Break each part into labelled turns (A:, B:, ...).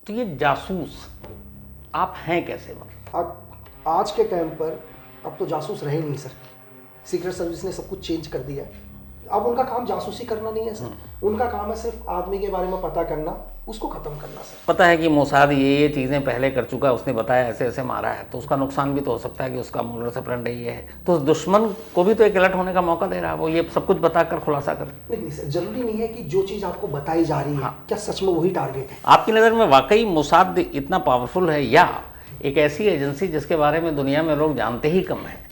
A: तो ये जासूस आप हैं कैसे?
B: अब आज के टाइम पर अब तो जासूस रहे नहीं सर। सीक्रेट सर्विस ने सब कुछ चेंज कर दिया है। अब उनका काम जासूसी करना नहीं है सर, उनका काम है सिर्फ आदमी के बारे में पता करना, उसको खत्म करना सर।
A: पता है कि मोसाद ये चीज़ें पहले कर चुका है, उसने बताया ऐसे ऐसे मारा है, तो उसका नुकसान भी तो हो सकता है कि उसका मूल ऑपरेंडी ये है, तो उस दुश्मन को भी तो एक अलर्ट होने का मौका दे रहा है, वो ये सब कुछ बताकर खुलासा कर।
B: नहीं सर, जरूरी नहीं है कि जो चीज़ आपको बताई जा रही है क्या सच में वही टारगेट है।
A: आपकी नज़र में वाकई मोसाद इतना पावरफुल है, या एक ऐसी एजेंसी जिसके बारे में दुनिया में लोग जानते ही कम है,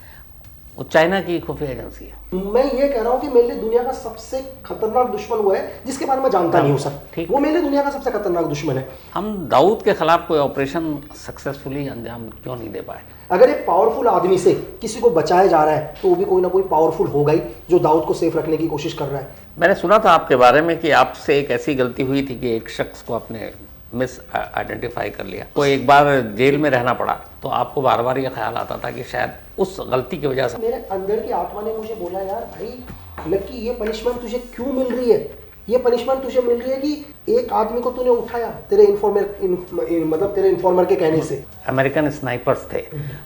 A: वो चाइना की खुफिया एजेंसी है?
B: मैं ये कह रहा हूँ कि मेरे लिए दुनिया का सबसे खतरनाक दुश्मन वो है जिसके बारे में जानता नहीं हूँ सर।
A: ठीक,
B: वो मेरे लिए दुनिया का सबसे खतरनाक दुश्मन है।
A: हम दाऊद के खिलाफ कोई ऑपरेशन सक्सेसफुली अंजाम क्यों नहीं दे पाए?
B: अगर एक पावरफुल आदमी से किसी को बचाया जा रहा है तो वो भी कोई ना कोई पावरफुल होगा ही जो दाऊद को सेफ रखने की कोशिश कर रहा है।
A: मैंने सुना था आपके बारे में कि आपसे एक ऐसी गलती हुई थी कि एक शख्स को आपने मिस आइडेंटिफाई कर लिया, तो एक बार जेल में रहना पड़ा, तो आपको बार बार ये ख्याल आता था कि शायद उस गलती की वजह से।
B: मेरे अंदर की आत्मा ने मुझे बोला, यार भाई लकी, ये पनिशमेंट तुझे क्यों मिल रही है? ये पनिशमेंट तुझे मिल रही है कि एक आदमी को तूने उठाया तेरे तेरे इन्फॉर्मर के कहने से।
A: अमेरिकन स्नाइपर्स थे,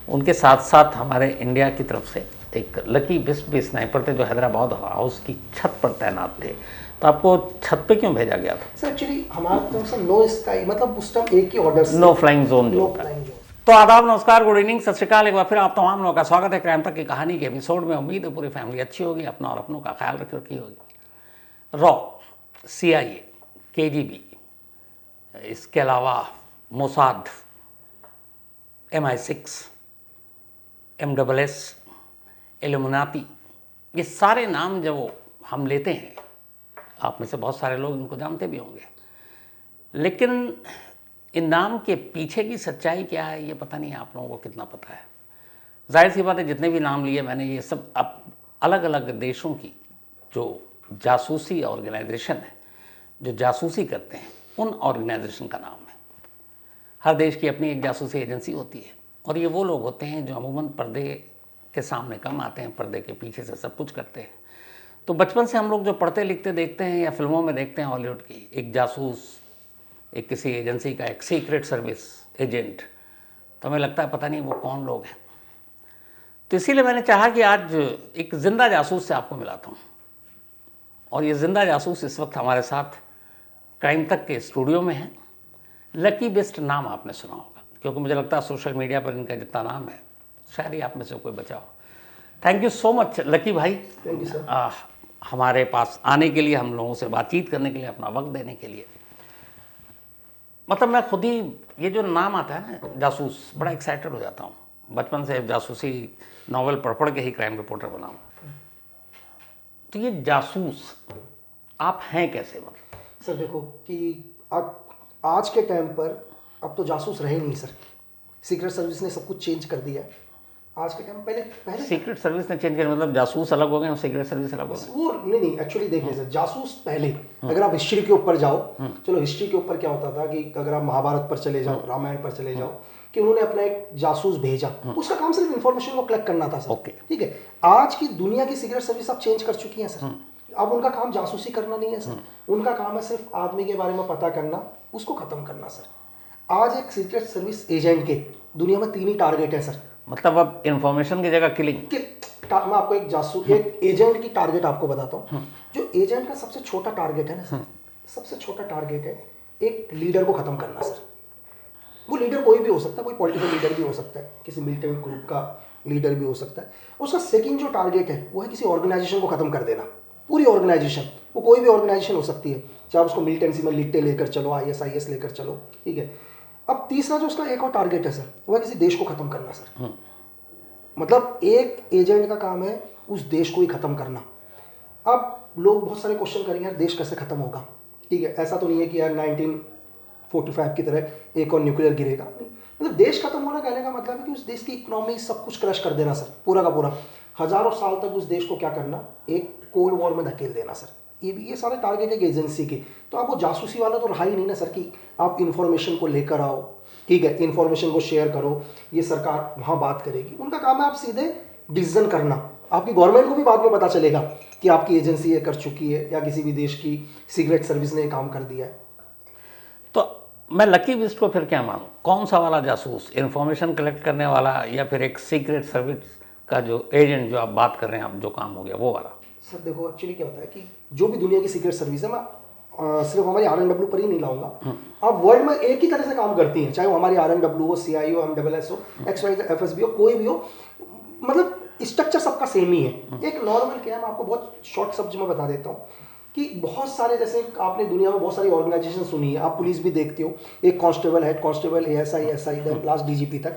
A: उनके साथ साथ हमारे इंडिया की तरफ से एक लकी बिस्प भी स्नाइपर थे जो हैदराबाद हाउस की छत पर तैनात थे, तो आपको छत पे क्यों भेजा गया था?
B: सर एक्चुअली हमारा तरफ से नो स्काई, मतलब उस टाइम एक ही ऑर्डर,
A: नो फ्लाइंग जोन जो होता है। तो आदाब, नमस्कार, गुड इवनिंग, सत श्रीकाल। एक बार फिर आप तमाम लोगों का स्वागत है क्राइम तक की कहानी के एपिसोड में। उम्मीद है पूरी फैमिली अच्छी होगी, अपना और अपनों का ख्याल रखी होगी। रॉ, CIA, KGB, इसके अलावा मोसाद, MI6, MSS, इल्यूमिनाती, ये सारे नाम जब हम लेते हैं, आप में से बहुत सारे लोग इनको जानते भी होंगे, लेकिन इन नाम के पीछे की सच्चाई क्या है ये पता नहीं आप लोगों को कितना पता है। जाहिर सी बात है, जितने भी नाम लिए मैंने, ये सब अब अलग अलग देशों की जो जासूसी ऑर्गेनाइजेशन है, जो जासूसी करते हैं, उन ऑर्गेनाइजेशन का नाम है। हर देश की अपनी एक जासूसी एजेंसी होती है, और ये वो लोग होते हैं जो अमूमन पर्दे के सामने कम आते हैं, पर्दे के पीछे से सब कुछ करते हैं। तो बचपन से हम लोग जो पढ़ते लिखते देखते हैं या फिल्मों में देखते हैं हॉलीवुड की, एक जासूस, एक किसी एजेंसी का एक सीक्रेट सर्विस एजेंट, तो हमें लगता है पता नहीं वो कौन लोग हैं। तो इसीलिए मैंने चाहा कि आज एक जिंदा जासूस से आपको मिलाता हूँ, और ये जिंदा जासूस इस वक्त हमारे साथ क्राइम तक के स्टूडियो में है। लकी बिस्ट नाम आपने सुना होगा, क्योंकि मुझे लगता है सोशल मीडिया पर इनका जितना नाम है शायद ही आप में से कोई बचा हो। Thank you so much lucky भाई,
B: थैंक यू सर,
A: हमारे पास आने के लिए, हम लोगों से बातचीत करने के लिए, अपना वक्त देने के लिए। मतलब मैं खुद ही, ये जो नाम आता है ना जासूस, बड़ा एक्साइटेड हो जाता हूँ। बचपन से जासूसी नॉवेल पढ़ के ही क्राइम रिपोर्टर बना हूँ। तो ये जासूस आप हैं कैसे? मतलब
B: सर देखो कि अब आज के टाइम पर अब तो जासूस रहे नहीं सर। सीक्रेट सर्विस ने सब कुछ चेंज कर दिया है आज के टाइम। पहले
A: सीक्रेट सर्विस ने चेंज किया, मतलब जासूस अलग हो गए और सीक्रेट सर्विस अलग हो गए?
B: वो नहीं एक्चुअली देखिए सर, जासूस पहले, अगर आप हिस्ट्री के ऊपर जाओ, चलो हिस्ट्री के ऊपर क्या होता था कि अगर आप महाभारत पर चले जाओ, रामायण पर चले जाओ, कि उन्होंने अपना एक जासूस भेजा, उसका काम सिर्फ इन्फॉर्मेशन को कलेक्ट करना था सर। ठीक है, आज की दुनिया की सीक्रेट सर्विस अब चेंज कर चुकी है सर। अब उनका काम जासूसी करना नहीं है सर, उनका काम है सिर्फ आदमी के बारे में पता करना, उसको खत्म करना सर। आज एक सीक्रेट सर्विस एजेंट के दुनिया में 3 ही टारगेट है सर।
A: मतलब अब इन्फॉर्मेशन की जगह किलिंग।
B: मैं आपको एक जासूस, एक एजेंट की टारगेट आपको बताता हूँ। जो एजेंट का सबसे छोटा टारगेट है ना सर, सबसे छोटा टारगेट है एक लीडर को खत्म करना सर। वो लीडर कोई भी हो सकता है, कोई पॉलिटिकल लीडर भी हो सकता है, किसी मिलिटेंट ग्रुप का लीडर भी हो सकता है। उसका सेकंड जो टारगेट है वो है किसी ऑर्गेनाइजेशन को खत्म कर देना, पूरी ऑर्गेनाइजेशन। वो कोई भी ऑर्गेनाइजेशन हो सकती है, चाहे उसको मिलिटेंसी में लिट्टे लेकर चलो, ISIS लेकर चलो, ठीक है। अब तीसरा जो उसका एक और टारगेट है सर, वो है किसी देश को खत्म करना सर। मतलब एक एजेंट का काम है उस देश को ही खत्म करना। अब लोग बहुत सारे क्वेश्चन करेंगे, यार देश कैसे खत्म होगा? ठीक है, ऐसा तो नहीं है कि यार 1945 की तरह एक और न्यूक्लियर गिरेगा, नहीं। मतलब देश खत्म होना कहने का मतलब है कि उस देश की इकोनॉमी सब कुछ क्रश कर देना सर, पूरा का पूरा। हजारों साल तक उस देश को क्या करना, एक कोल्ड वॉर में धकेल देना सर। ये सारे टारगेट है एजेंसी के। तो आप वो जासूसी वाला तो रहा ही नहीं ना सर, कि आप इन्फॉर्मेशन को लेकर आओ, ठीक है, इन्फॉर्मेशन को शेयर करो, ये सरकार वहाँ बात करेगी। उनका काम है आप सीधे डिसीजन करना। आपकी गवर्नमेंट को भी बाद में पता चलेगा कि आपकी एजेंसी ये कर चुकी है या किसी भी देश की सीक्रेट सर्विस ने काम कर दिया है।
A: तो मैं लकी बिस्ट को फिर क्या मानूं? कौन सा वाला जासूस, इन्फॉर्मेशन कलेक्ट करने वाला, या फिर एक सीक्रेट सर्विस का जो एजेंट जो आप बात कर रहे हैं, आप जो काम हो गया वो वाला?
B: सर देखो एक्चुअली क्या होता है कि जो भी दुनिया की सीक्रेट सर्विस है, मैं सिर्फ हमारी आरएनडब्ल्यू पर ही नहीं लाऊंगा। आप वर्ल्ड में एक ही तरह से काम करती हैं, चाहे वो हमारी आरएनडब्ल्यू हो, सीआई हो, एमडब्ल्यूएस हो, एक्सवाई एफएसबी हो, कोई भी हो, मतलब स्ट्रक्चर सबका सेम ही है। एक नॉर्मल क्या है, मैं आपको बहुत शॉर्ट शब्द में बता देता हूँ कि बहुत सारे, जैसे आपने दुनिया में बहुत सारी ऑर्गेनाइजेशन सुनी है, आप पुलिस भी देखते हो, एक constable, head constable, ASI, SI, then last DGP तक।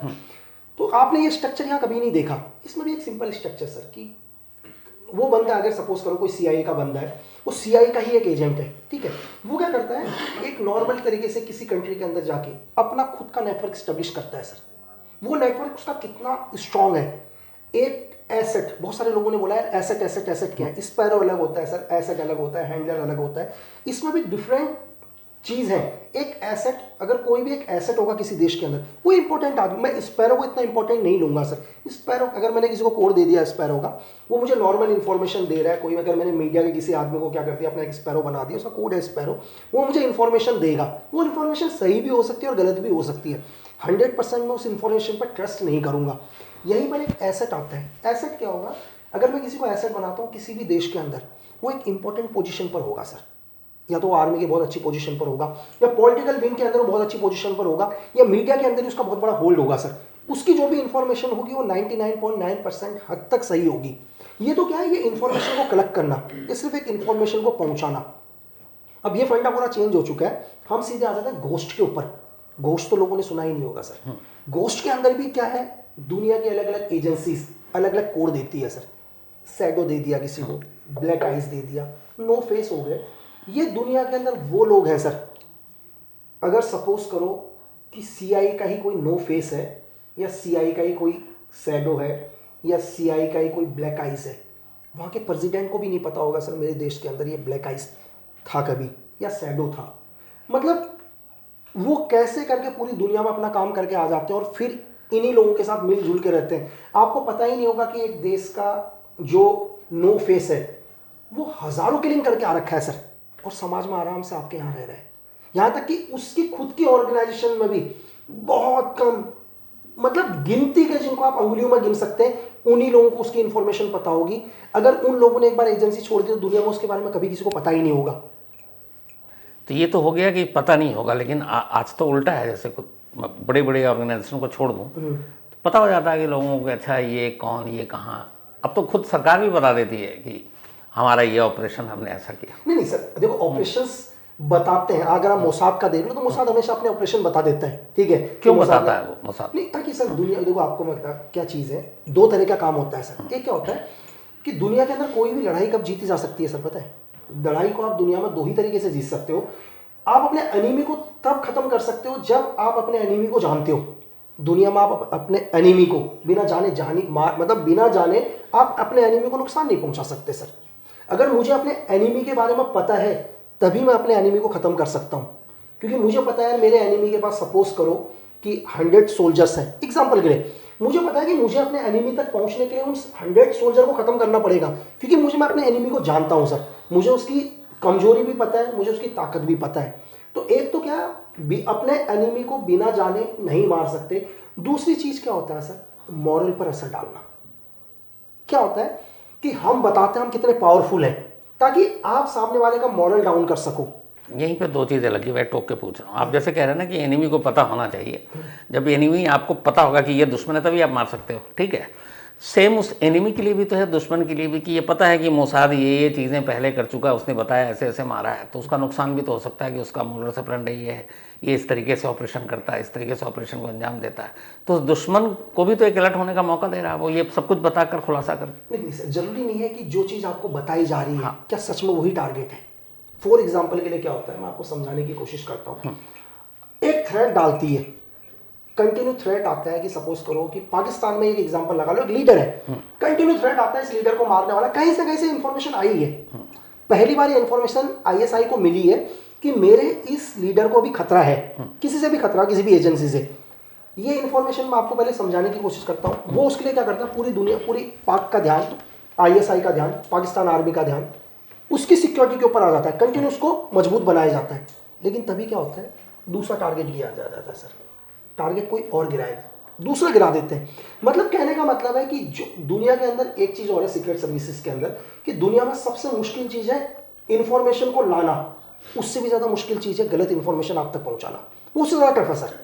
B: तो आपने ये स्ट्रक्चर यहाँ कभी नहीं देखा। इसमें भी एक सिंपल स्ट्रक्चर सर, कि वो बंदा, अगर सपोज करो कोई सीआईए का बंदा है, वो सीआईए का ही एक एजेंट है, ठीक है। वो क्या करता है, एक नॉर्मल तरीके से किसी कंट्री के अंदर जाके अपना खुद का नेटवर्क स्टेब्लिश करता है सर। वो नेटवर्क उसका कितना स्ट्रांग है, एक एसेट, बहुत सारे लोगों ने बोला है एसेट एसेट एसेट क्या है, स्पैरो अलग होता है सर, एसेट अलग होता है, हैंडलर अलग होता है, इसमें भी डिफरेंट चीज़ है। एक एसेट, अगर कोई भी एक एसेट होगा किसी देश के अंदर, वो इंपॉर्टेंट आदमी, मैं स्पैरो को इतना इंपॉर्टेंट नहीं लूंगा सर। स्पैरो, अगर मैंने किसी को कोड दे दिया स्पैरो का, वो मुझे नॉर्मल इन्फॉर्मेशन दे रहा है, कोई अगर मैंने मीडिया के किसी आदमी को क्या कर दिया, अपना एक स्पैरो बना दिया, उसका कोड है स्पैरो, वो मुझे इन्फॉर्मेशन देगा। वो इन्फॉर्मेशन सही भी हो सकती है और गलत भी हो सकती है। 100% मैं उस इन्फॉर्मेशन पर ट्रस्ट नहीं करूंगा। यहीं पर एक एसेट आता है। एसेट क्या होगा, अगर मैं किसी को एसेट बनाता हूँ किसी भी देश के अंदर, वो एक इंपॉर्टेंट पोजीशन पर होगा सर, या तो आर्मी की बहुत अच्छी पोजीशन पर होगा, या पॉलिटिकल विंग के अंदर वो बहुत अच्छी पोजीशन पर होगा, या मीडिया के अंदर उसका बहुत बड़ा होल्ड होगा सर। उसकी जो भी इंफॉर्मेशन होगी वो 99.9% हद तक सही होगी। ये तो क्या है, ये इंफॉर्मेशन को कलेक्ट करना, ये सिर्फ एक इंफॉर्मेशन को पहुंचाना। अब ये फंडा पूरा चेंज हो चुका है, हम सीधे आ जाते हैं घोस्ट के ऊपर। घोस्ट तो लोगों ने सुना ही नहीं होगा सर। घोस्ट के अंदर भी क्या है, दुनिया की अलग अलग एजेंसीज अलग अलग कोड देती है सर। शैडो दे दिया किसी को, ब्लैक आइज दे दिया, नो फेस हो गए। ये दुनिया के अंदर वो लोग हैं सर, अगर सपोज करो कि सीआई का ही कोई नो फेस है, या सीआई का ही कोई शैडो है, या सीआई का ही कोई ब्लैक आइज है, वहाँ के प्रेसिडेंट को भी नहीं पता होगा सर मेरे देश के अंदर ये ब्लैक आइज था कभी, या शैडो था। मतलब वो कैसे करके पूरी दुनिया में अपना काम करके आ जाते हैं और फिर इन्हीं लोगों के साथ मिलजुल के रहते हैं। आपको पता ही नहीं होगा कि एक देश का जो नो फेस है वो हजारों किलिंग करके आ रखा है सर, और समाज में आराम से आपके यहाँ रह रहा है। यहाँ तक कि उसकी खुद की ऑर्गेनाइजेशन में भी बहुत कम, मतलब गिनती के जिनको आप अंगुलियों में गिन सकते हैं, उन्हीं लोगों को उसकी इंफॉर्मेशन पता होगी। अगर उन लोगों ने एक बार एजेंसी छोड़ दी तो दुनिया में उसके बारे में कभी किसी को पता ही नहीं होगा।
A: तो ये तो हो गया कि पता नहीं होगा, लेकिन आज तो उल्टा है। जैसे बड़े बड़े ऑर्गेनाइजेशन को छोड़ दूँ तो पता हो जाता है कि लोगों को, अच्छा ये कौन, ये कहाँ। अब तो खुद सरकार भी बता देती है कि हमारा ये ऑपरेशन हमने ऐसा किया।
B: नहीं सर, देखो ऑपरेशंस बताते हैं। अगर आप मोसाद का देख लो तो मोसाद हमेशा अपने ऑपरेशन बता देता है, ठीक है।
A: क्यों बताता है वो मोसाद?
B: नहीं, ताकि सर दुनिया, देखो आपको मैं क्या चीज़ है, दो तरह का काम होता है सर। एक क्या होता है कि दुनिया के अंदर कोई भी लड़ाई कब जीती जा सकती है सर, पता है? लड़ाई को आप दुनिया में दो ही तरीके से जीत सकते हो। आप अपने एनिमी को तब खत्म कर सकते हो जब आप अपने एनिमी को जानते हो। दुनिया में आप अपने एनिमी को बिना जाने मतलब बिना जाने आप अपने एनिमी को नुकसान नहीं पहुंचा सकते सर। अगर मुझे अपने एनिमी के बारे में पता है तभी मैं अपने एनिमी को खत्म कर सकता हूं, क्योंकि मुझे पता है मेरे एनिमी के पास सपोज करो कि 100 सोल्जर्स हैं, एग्जांपल के लिए। मुझे पता है कि मुझे अपने एनिमी तक पहुंचने के लिए उन 100 सोल्जर को खत्म करना पड़ेगा, क्योंकि मैं अपने एनिमी को जानता हूं सर। मुझे उसकी कमजोरी भी पता है, मुझे उसकी ताकत भी पता है। तो एक तो क्या, अपने एनिमी को बिना जाने नहीं मार सकते। दूसरी चीज क्या होता है सर, मॉरल पर असर डालना। क्या होता है कि हम बताते हैं हम कितने पावरफुल हैं, ताकि आप सामने वाले का मॉरल डाउन कर सको।
A: यहीं पे दो चीज़ें लगी, मैं टोक के पूछ रहा हूँ। आप जैसे कह रहे हैं ना कि एनिमी को पता होना चाहिए। जब एनिमी आपको पता होगा कि ये दुश्मन है तभी आप मार सकते हो, ठीक है। सेम उस एनिमी के लिए भी तो है, दुश्मन के लिए भी, कि ये पता है कि मोसाद ये चीज़ें पहले कर चुका है, उसने बताया ऐसे ऐसे मारा है, तो उसका नुकसान भी तो हो सकता है कि उसका मोडस ऑपरेंडी ये है, ये इस तरीके से ऑपरेशन करता है, इस तरीके से ऑपरेशन को अंजाम देता है। तो उस दुश्मन को भी तो एक अलर्ट होने का मौका दे रहा है वो, ये सब कुछ बताकर खुलासा कर।
B: नहीं सर, जरूरी नहीं है कि जो चीज़ आपको बताई जा रही है क्या सच में वही टारगेट है। फॉर एग्जाम्पल के लिए क्या होता है, मैं आपको समझाने की कोशिश करता हूँ। एक थ्रेट डालती है, कंटिन्यू थ्रेट आता है कि सपोज करो कि पाकिस्तान में एक एग्जांपल लगा लो, एक लीडर है, कंटिन्यू थ्रेट आता है इस लीडर को मारने वाला। कहीं से इंफॉर्मेशन आई है, पहली बार ये इंफॉर्मेशन आईएसआई को मिली है कि मेरे इस लीडर को भी खतरा है, किसी से भी खतरा, किसी भी एजेंसी से। ये इंफॉर्मेशन मैं आपको पहले समझाने की कोशिश करता हूँ। वो उसके लिए क्या करता है, पूरी दुनिया, पूरी पाक का ध्यान, आईएसआई का ध्यान, पाकिस्तान आर्मी का ध्यान उसकी सिक्योरिटी के ऊपर आ जाता है, कंटिन्यू उसको मजबूत बनाया जाता है। लेकिन तभी क्या होता है, दूसरा टारगेट गिरा जाता है सर, टारगेट कोई और गिराए, दूसरा गिरा देते हैं। मतलब कहने का मतलब है कि जो दुनिया के अंदर एक चीज और है सीक्रेट सर्विसेज के अंदर, कि दुनिया में सबसे मुश्किल चीज है इंफॉर्मेशन को लाना, उससे भी ज्यादा मुश्किल चीज है गलत इंफॉर्मेशन आप तक पहुंचाना, उससे ज्यादा टफ है सर।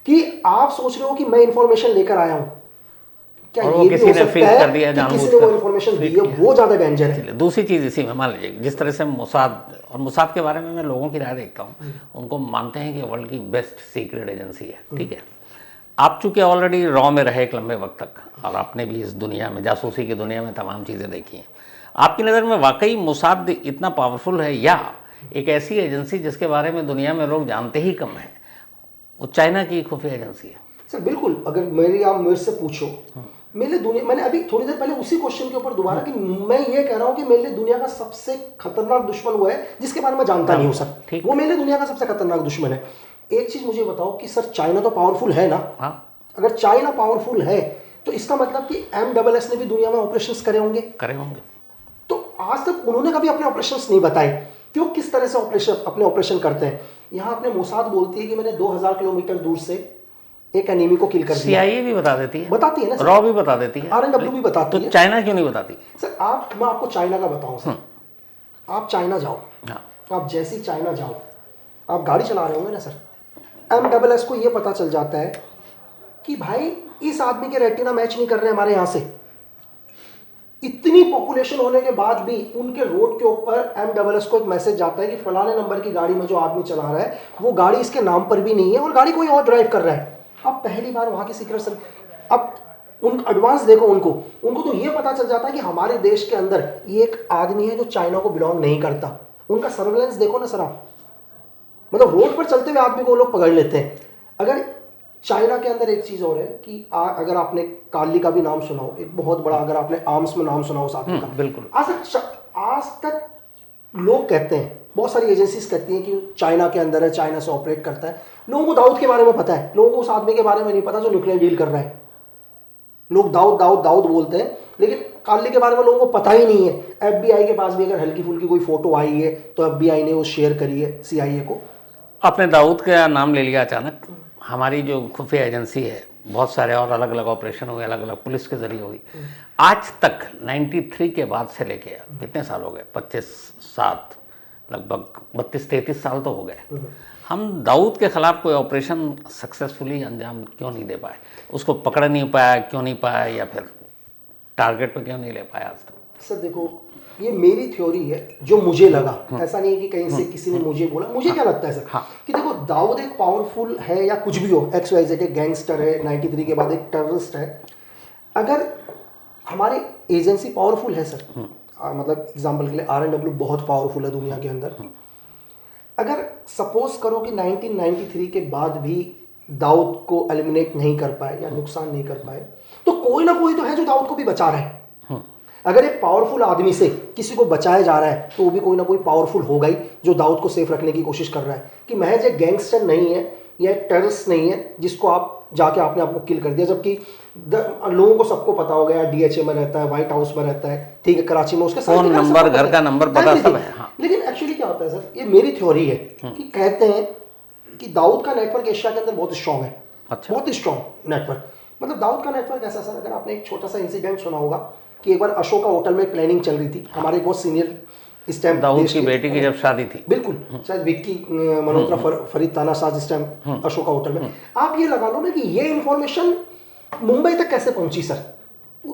B: कि आप सोच रहे हो कि मैं इंफॉर्मेशन लेकर आया हूं, क्या
A: और
B: ये
A: वो
B: भी
A: किसी
B: हो
A: ने
B: सकता
A: फेक
B: है
A: कर दिया
B: कि
A: जानबूझकर,
B: किसी ने वो इंफॉर्मेशन दी है, वो ज्यादा डेंजर है।
A: दूसरी चीज़ इसी में मान लीजिए, जिस तरह से मोसाद, और मोसाद के बारे में मैं लोगों की राय देखता हूँ, उनको मानते हैं कि वर्ल्ड की बेस्ट सीक्रेट एजेंसी है, ठीक है। आप चूंकि ऑलरेडी रॉ में रहे एक लंबे वक्त तक, और आपने भी इस दुनिया में, जासूसी की दुनिया में तमाम चीज़ें देखी हैं, आपकी नज़र में वाकई मोसाद इतना पावरफुल है, या एक ऐसी एजेंसी जिसके बारे में दुनिया में लोग जानते ही कम है, वो चाइना की खुफिया एजेंसी है?
B: सर बिल्कुल, अगर आप मेरे से पूछो, मेरे लिए दुनिया, मैंने अभी थोड़ी देर पहले उसी क्वेश्चन के ऊपर दोबारा कि मैं ये कह रहा हूं कि मेरे लिए दुनिया का सबसे खतरनाक दुश्मन वो है जिसके बारे में जानता नहीं हूं सर, वो मेरे लिए दुनिया का सबसे खतरनाक दुश्मन है। एक चीज मुझे बताओ कि सर चाइना तो पावरफुल है ना?
A: हाँ।
B: अगर चाइना पावरफुल है तो इसका मतलब कि MSS ने भी दुनिया में ऑपरेशंस करे होंगे। तो आज तक उन्होंने कभी अपने ऑपरेशंस नहीं बताए कि वो किस तरह से अपने ऑपरेशन करते हैं। यहाँ अपने मोसाद बोलती है कि मैंने 2000 किलोमीटर दूर से एक एनिमी को किल कर दिया।
A: CIA भी बताती है ना,
B: रॉ
A: भी बता देती है,
B: RNW भी बताती है।
A: तो चाइना क्यों नहीं बताती
B: सर मैं आपको चाइना का बताऊं सर, आप चाइना जाओ, आप जैसी चाइना जाओ, आप गाड़ी चला रहे होंगे ना सर, MSS को ये पता चल जाता है कि भाई इस आदमी के रेटिना मैच नहीं कर रहे हमारे यहाँ से। इतनी पॉपुलेशन होने के बाद भी उनके रोड के ऊपर MSS को एक मैसेज जाता है कि फलाने नंबर की गाड़ी में जो आदमी चला रहा है वो गाड़ी इसके नाम पर भी नहीं है और गाड़ी कोई और ड्राइव कर रहा है। अब पहली बार वहां की सीक्रेट सर्विस, अब उन एडवांस देखो, उनको तो ये पता चल जाता है कि हमारे देश के अंदर एक आदमी है जो चाइना को बिलोंग नहीं करता। उनका सर्वेलेंस देखो ना सर आप, मतलब रोड पर चलते हुए आदमी को लोग पकड़ लेते हैं। अगर चाइना के अंदर एक चीज और है कि अगर आपने कार्ली का भी नाम सुना हो, एक बहुत बड़ा, अगर आपने आर्म्स में नाम सुना हो उस आदमी का,
A: बिल्कुल।
B: आज तक लोग कहते हैं, बहुत सारी एजेंसीज कहती हैं कि चाइना के अंदर है, चाइना से ऑपरेट करता है। लोगों को दाऊद के बारे में पता है, लोगों को उस आदमी के बारे में नहीं पता जो न्यूक्लियर डील कर रहा है। लोग दाऊद दाऊद दाऊद बोलते हैं, लेकिन कार्ली के बारे में लोगों को पता ही नहीं है। FBI के पास भी अगर हल्की फुल्की कोई फोटो आई है तो FBI ने वो शेयर करी है CIA को।
A: आपने दाऊद का नाम ले लिया अचानक। हमारी जो खुफिया एजेंसी है, बहुत सारे और अलग अलग ऑपरेशन हुए, अलग अलग पुलिस के जरिए हुई। आज तक 93 के बाद से लेके कितने साल हो गए, 25-7, लगभग 32-33 साल तो हो गए, हम दाऊद के खिलाफ कोई ऑपरेशन सक्सेसफुली अंजाम क्यों नहीं दे पाए? उसको पकड़ नहीं पाया, क्यों नहीं पाया, या फिर टारगेट पे क्यों नहीं ले पाया आज तक?
B: सर देखो, ये मेरी थ्योरी है जो मुझे लगा, ऐसा नहीं है कि कहीं से किसी ने मुझे बोला। मुझे क्या लगता है सर, कि देखो दाऊद एक पावरफुल है या कुछ भी हो, XYZ एक गैंगस्टर है, 93 के बाद एक टेररिस्ट है। अगर हमारी एजेंसी पावरफुल है सर, मतलब एग्जांपल के लिए RNW बहुत पावरफुल है दुनिया के अंदर। अगर सपोज करो कि 1993 के बाद भी दाऊद को एलिमिनेट नहीं कर पाए या नुकसान नहीं कर पाए, तो कोई ना कोई तो है जो दाऊद को भी बचा रहा है। अगर एक पावरफुल आदमी से किसी को बचाया जा रहा है तो वो भी कोई ना कोई पावरफुल होगा ही जो दाऊद को सेफ रखने की कोशिश कर रहा है। कि महज एक गैंगस्टर नहीं है या एक टेररिस्ट नहीं है जिसको आप जाके आपने आपको किल कर दिया, जबकि लोगों को सबको पता हो गया, DHA में रहता है, व्हाइट हाउस में रहता है, ठीक है, कराची में उसके
A: फोन नंबर, घर का नंबर पता सब है। हाँ।
B: लेकिन एक्चुअली क्या होता है सर, ये मेरी थ्योरी है कि कहते हैं कि दाऊद का नेटवर्क एशिया के अंदर बहुत स्ट्रॉन्ग है। अच्छा। बहुत ही स्ट्रॉन्ग नेटवर्क। मतलब दाऊद का नेटवर्क ऐसा सर, अगर आपने एक छोटा सा इंसिडेंट सुना होगा कि एक बार अशोका होटल में प्लानिंग चल रही थी, हमारे बहुत सीनियर इस टाइम
A: दाऊद की बेटी की जब शादी थी,
B: बिल्कुल, शायद विक्की मल्होत्रा फरीद तानाशाह इस टाइम अशोका होटल में। आप ये लगा लो ना कि ये इंफॉर्मेशन मुंबई तक कैसे पहुंची सर।